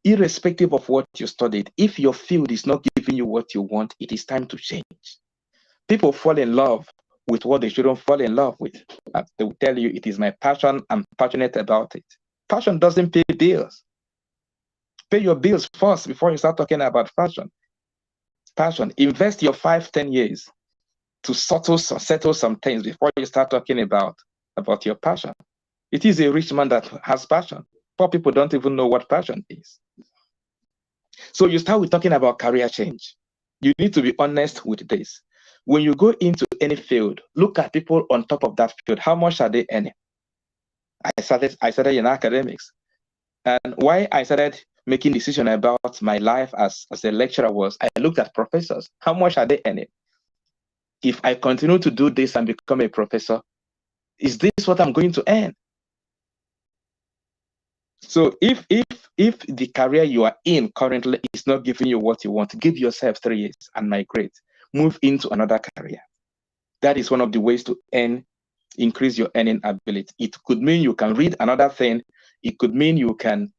irrespective of what you studied. If your field is not giving you what you want, it is time to change. People fall in love with what they shouldn't fall in love with. They will tell you, it is my passion, I'm passionate about it. Passion doesn't pay bills. Pay your bills first before you start talking about passion. Passion, invest your 5-10 years to settle some things before you start talking about your passion. It is a rich man that has passion. Poor people don't even know what passion is. So you start with talking about career change. You need to be honest with this. When you go into any field, look at people on top of that field. How much are they earning? I started in academics. And why I started making decisions about my life as a lecturer was, I looked at professors. How much are they earning? If I continue to do this and become a professor, is this what I'm going to earn? So if the career you are in currently is not giving you what you want, give yourself 3 years and migrate. Move into another career. That is one of the ways to increase your earning ability. It could mean you can read another thing. It could mean you can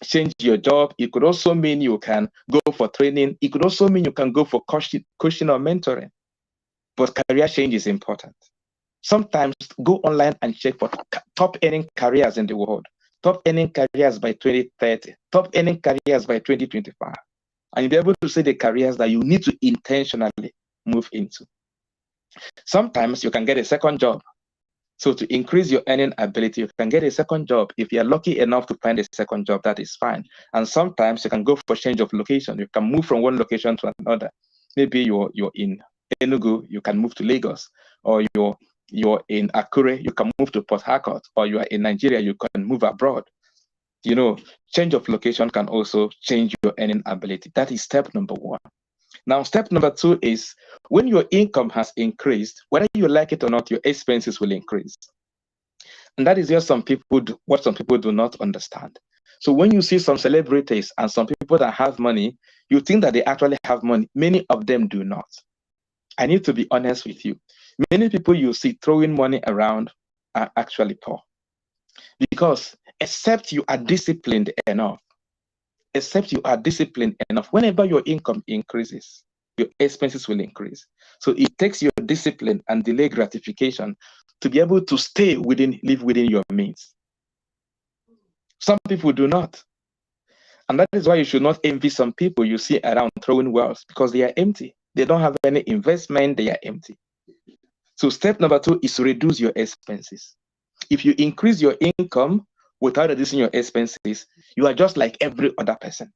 change your job. It could also mean you can go for training. It could also mean you can go for coaching or mentoring. But career change is important. Sometimes go online and check for top earning careers in the world. Top earning careers by 2030. Top earning careers by 2025. And you'll be able to see the careers that you need to intentionally move into. Sometimes you can get a second job. So to increase your earning ability, you can get a second job. If you're lucky enough to find a second job, that is fine. And sometimes you can go for change of location. You can move from one location to another. Maybe you're in Enugu, you can move to Lagos, or you're you're in Akure, you can move to Port Harcourt, or you are in Nigeria, you can move abroad. You know, change of location can also change your earning ability. That is step number one. Now, step number two is when your income has increased, whether you like it or not, your expenses will increase. And that is just what some people do not understand. So when you see some celebrities and some people that have money, you think that they actually have money. Many of them do not. I need to be honest with you. Many people you see throwing money around are actually poor. Because except you are disciplined enough, whenever your income increases, your expenses will increase. So it takes your discipline and delay gratification to be able to live within your means. Some people do not. And that is why you should not envy some people you see around throwing wealth, because they are empty. They don't have any investment, they are empty. So step number two is to reduce your expenses. If you increase your income without reducing your expenses, you are just like every other person.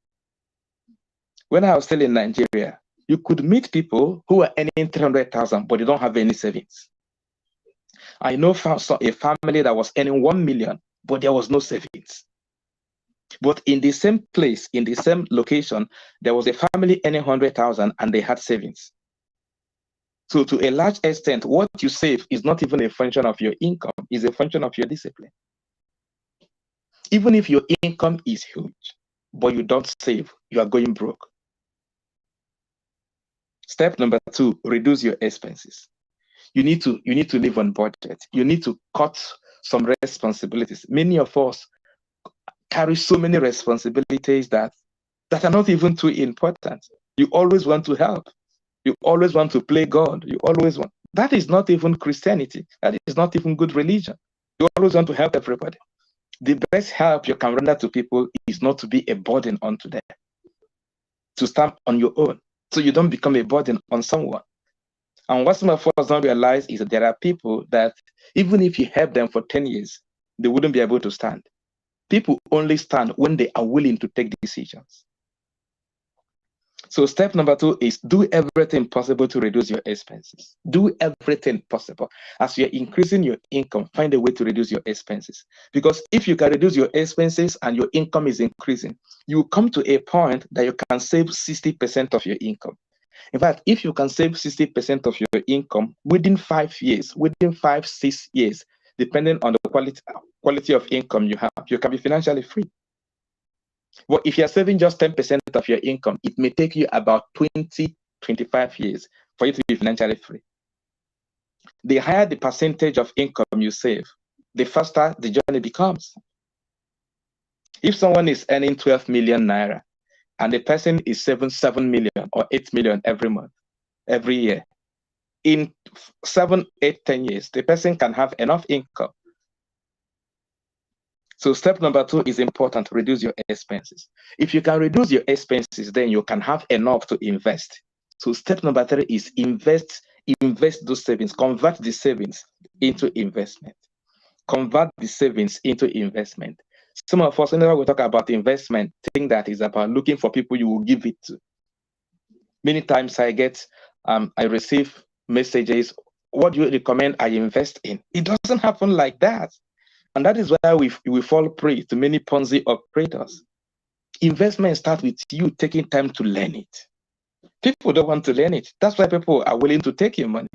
When I was still in Nigeria, you could meet people who are earning 300,000, but they don't have any savings. I know a family that was earning 1 million, but there was no savings. But in the same place, in the same location, there was a family earning 100,000 and they had savings. So to a large extent, what you save is not even a function of your income, it's a function of your discipline. Even if your income is huge, but you don't save, you are going broke. Step number two, reduce your expenses. You need to live on budget. You need to cut some responsibilities. Many of us carry so many responsibilities that are not even too important. You always want to help. You always want to play God. You always want. That is not even Christianity. That is not even good religion. You always want to help everybody. The best help you can render to people is not to be a burden onto them. To stand on your own, so you don't become a burden on someone. And what some of us don't realize is that there are people that even if you help them for 10 years, they wouldn't be able to stand. People only stand when they are willing to take decisions. So step number two is do everything possible to reduce your expenses. Do everything possible. As you're increasing your income, find a way to reduce your expenses. Because if you can reduce your expenses and your income is increasing, you come to a point that you can save 60% of your income. In fact, if you can save 60% of your income within 5 years, within 5-6 years, depending on the quality of income you have, you can be financially free. But if you're saving just 10% of your income, it may take you about 20-25 years for you to be financially free. The higher the percentage of income you save, the faster the journey becomes. If someone is earning 12 million naira and the person is saving 7 million or 8 million every month, every year, in 7, 8, 10 years, the person can have enough income. So step number two is important, reduce your expenses. If you can reduce your expenses, then you can have enough to invest. So step number three is invest those savings, convert the savings into investment. Convert the savings into investment. Some of us, whenever we talk about investment, think that is about looking for people you will give it to. Many times I receive messages, what do you recommend I invest in? It doesn't happen like that. And that is why we fall prey to many Ponzi operators. Investment starts with you taking time to learn it. People don't want to learn it. That's why people are willing to take your money.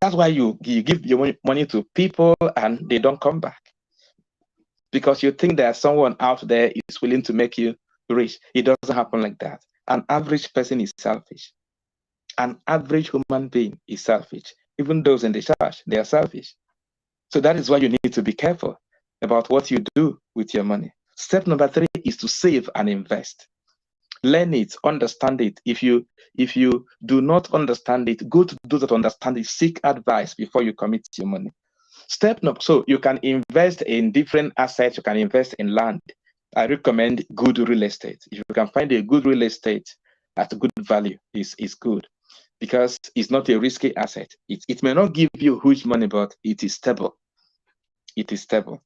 That's why you give your money to people and they don't come back. Because you think there's someone out there is willing to make you rich. It doesn't happen like that. An average person is selfish. An average human being is selfish. Even those in the church, they are selfish. So that is why you need to be careful about what you do with your money. Step number three is to save and invest. Learn it, understand it. If you do not understand it, go to those that understand it, seek advice before you commit your money. So you can invest in different assets, you can invest in land. I recommend good real estate. If you can find a good real estate at a good value, is good. Because it's not a risky asset. It may not give you huge money, but it is stable. It is stable.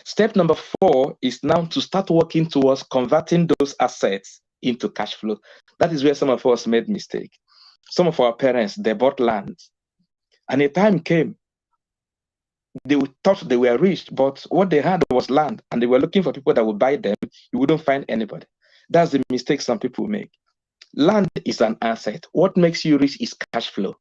Step number 4 is now to start working towards converting those assets into cash flow. That is where some of us made mistake. Some of our parents, they bought land And a time came, they thought they were rich, but what they had was land, and they were looking for people that would buy them. You wouldn't find anybody. That's the mistake some people make. Land is an asset. What makes you rich is cash flow.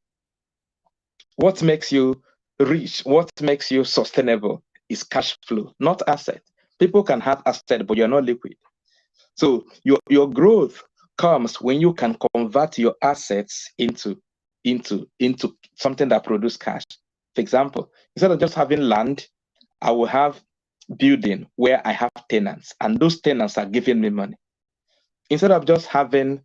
What makes you rich, what makes you sustainable is cash flow, not asset. People can have asset, but you're not liquid. So your growth comes when you can convert your assets into something that produces cash. For example, instead of just having land, I will have building where I have tenants, and those tenants are giving me money. Instead of just having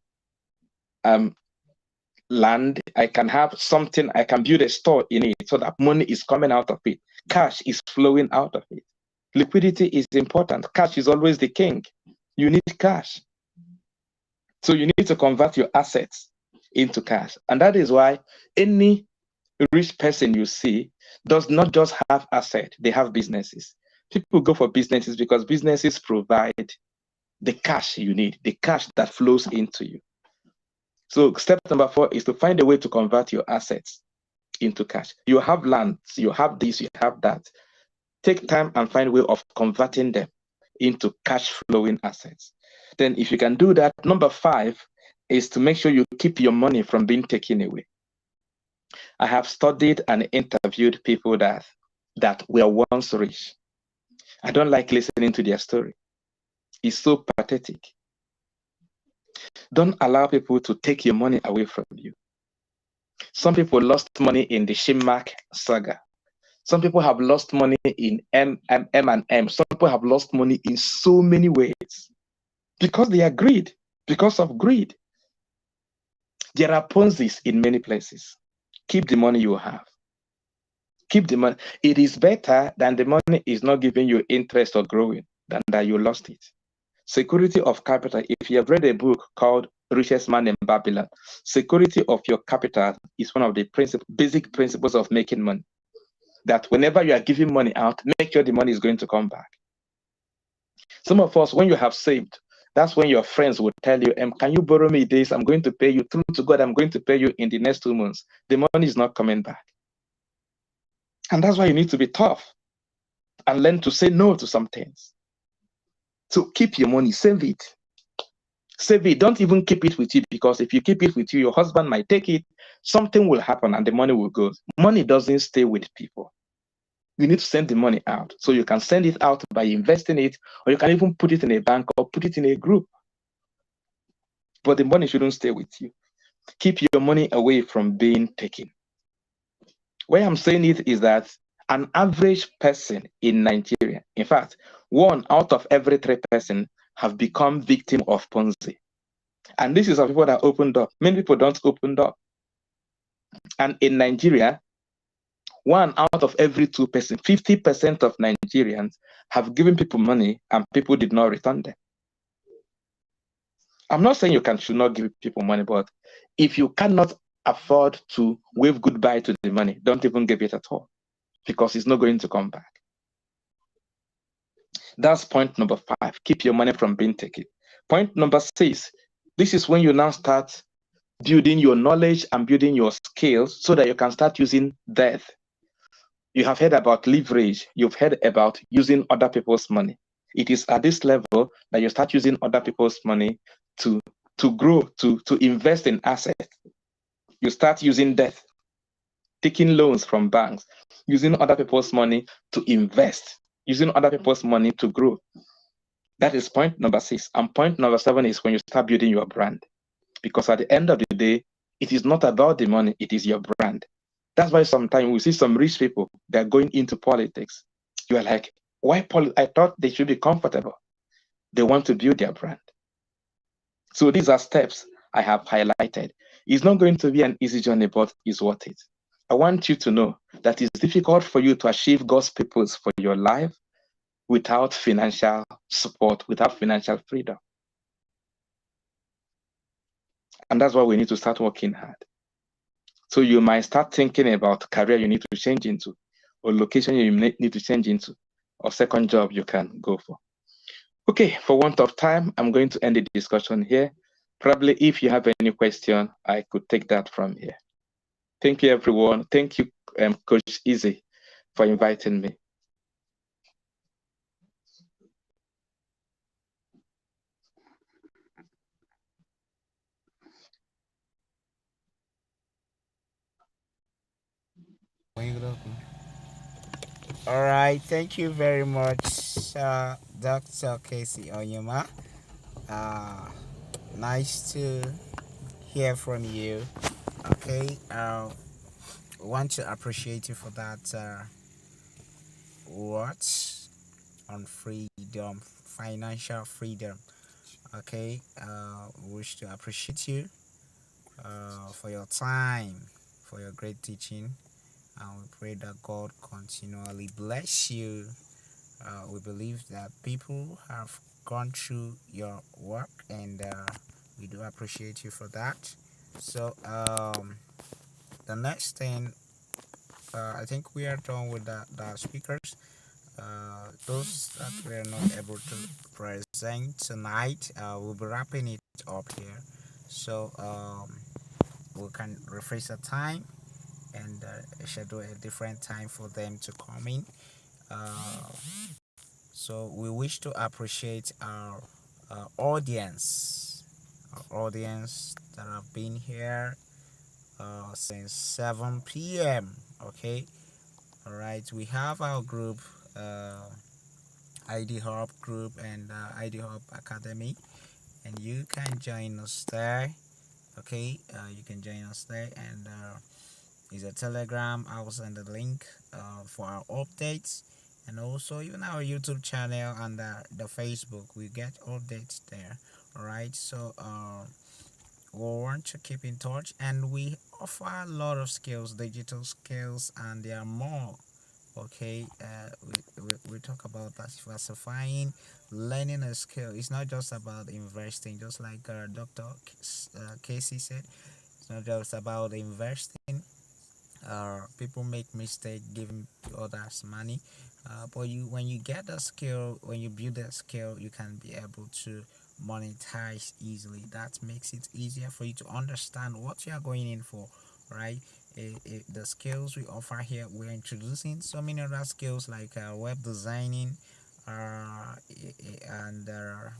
land, I can have something, I can build a store in it so that money is coming out of it. Cash is flowing out of it. Liquidity is important. Cash is always the king. You need cash. So you need to convert your assets into cash. And that is why any rich person you see does not just have assets, they have businesses. People go for businesses because businesses provide the cash you need, the cash that flows into you. So step number 4 is to find a way to convert your assets into cash. You have land, you have this, you have that. Take time and find a way of converting them into cash flowing assets. Then if you can do that, number 5 is to make sure you keep your money from being taken away. I have studied and interviewed people that were once rich. I don't like listening to their story. It's so pathetic. Don't allow people to take your money away from you. Some people lost money in the Shimak saga. Some people have lost money in M&M. Some people have lost money in so many ways because they are greed, because of greed. There are Ponzi's in many places. Keep the money you have. Keep the money. It is better than the money is not giving you interest or growing than that you lost it. Security of capital. If you have read a book called Richest Man in Babylon, security of your capital is one of the basic principles of making money. That whenever you are giving money out, make sure the money is going to come back. Some of us, when you have saved, that's when your friends will tell you, can you borrow me this? I'm going to pay you. True to God, I'm going to pay you in the next 2 months. The money is not coming back. And that's why you need to be tough and learn to say no to some things. So keep your money, save it. Save it. Don't even keep it with you, because if you keep it with you, your husband might take it, something will happen and the money will go. Money doesn't stay with people. You need to send the money out. So you can send it out by investing it, or you can even put it in a bank or put it in a group. But the money shouldn't stay with you. Keep your money away from being taken. Why I'm saying it is that an average person in Nigeria, in fact, 1 out of every 3 persons have become victim of Ponzi. And this is of people that opened up. Many people don't open up. And in Nigeria, 1 out of every 2 persons, 50% of Nigerians have given people money and people did not return them. I'm not saying you should not give people money, but if you cannot afford to wave goodbye to the money, don't even give it at all, because it's not going to come back. That's point number 5. Keep your money from being taken. Point number 6, this is when you now start building your knowledge and building your skills so that you can start using debt. You have heard about leverage. You've heard about using other people's money. It is at this level that you start using other people's money to grow, to invest in assets. You start using debt, taking loans from banks, using other people's money to invest, using other people's money to grow. That is point number 6. And point number 7 is when you start building your brand. Because at the end of the day, it is not about the money, it is your brand. That's why sometimes we see some rich people, they're going into politics. You are like, why I thought they should be comfortable. They want to build their brand. So these are steps I have highlighted. It's not going to be an easy journey, but it's worth it. I want you to know that it's difficult for you to achieve God's purpose for your life without financial support, without financial freedom. And that's why we need to start working hard. So you might start thinking about career you need to change into, or location you need to change into, or second job you can go for. Okay, for want of time, I'm going to end the discussion here. Probably if you have any question, I could take that from here. Thank you, everyone. Thank you, Coach Easy, for inviting me. All right, thank you very much, Dr. Casey Onyema. Uh, nice to hear from you. Okay, want to appreciate you for that words on freedom, financial freedom. Okay, wish to appreciate you for your time, for your great teaching, and we pray that God continually bless you. We believe that people have gone through your work, and we do appreciate you for that. So, the next thing, I think we are done with the speakers. Those that were not able to present tonight, we'll be wrapping it up here. So, we can refresh the time and schedule a different time for them to come in. Uh, so we wish to appreciate our audience that have been here since 7 p.m. Okay, all right. We have our group, ID Hub group and ID Hub Academy, and you can join us there. Okay, you can join us there, and is a Telegram. I will send the link for our updates, and also even our YouTube channel and the Facebook. We get updates there. All right, so we want to keep in touch, and we offer a lot of skills, digital skills, and there are more. Okay, we talk about diversifying, learning a skill. It's not just about investing, just like Dr. Casey said. It's not just about investing. People make mistake giving others money, but you when you get a skill, when you build a skill, you can be able to monetize easily. That makes it easier for you to understand what you are going in for, right? The skills we offer here, we're introducing so many other skills like web designing, and there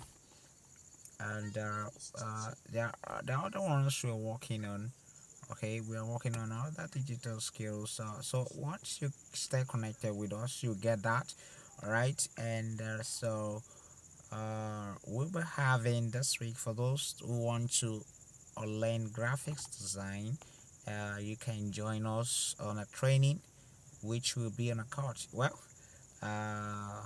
are other ones we're working on. Okay, we are working on other digital skills. So once you stay connected with us, you get that. All right, and we'll be having this week for those who want to learn graphics design. You can join us on a training, which will be on a course. Well, uh,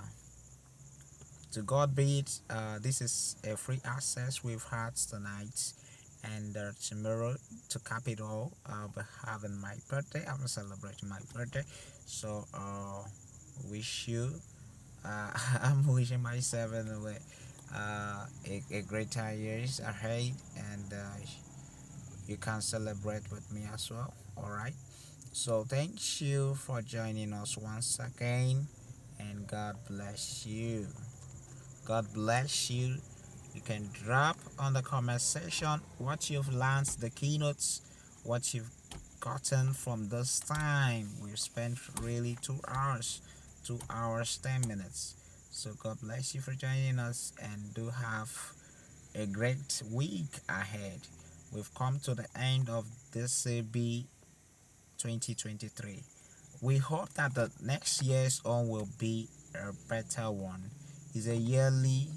to God be it. This is a free access we've had tonight, and tomorrow, to cap it all, I'll be having my birthday. I'm celebrating my birthday, so wish you. I'm wishing myself in a way a greater years ahead, and you can celebrate with me as well. All right. So thank you for joining us once again, and God bless you. God bless you. You can drop on the comment section what you've learned, the keynotes, what you've gotten from this time. We've spent really 2 hours, 2 hours, 10 minutes. So God bless you for joining us, and do have a great week ahead. We've come to the end of DCB 2023. We hope that the next year's on will be a better one. It's a yearly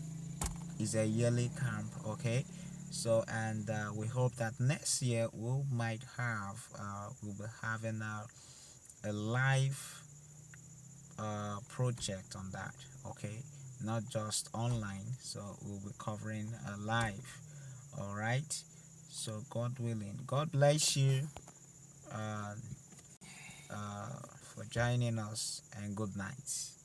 camp. Okay, so and we hope that next year we'll be having a live project on that. Okay, not just online, so we'll be covering a live. All right, so God willing, God bless you uh, for joining us, and good night.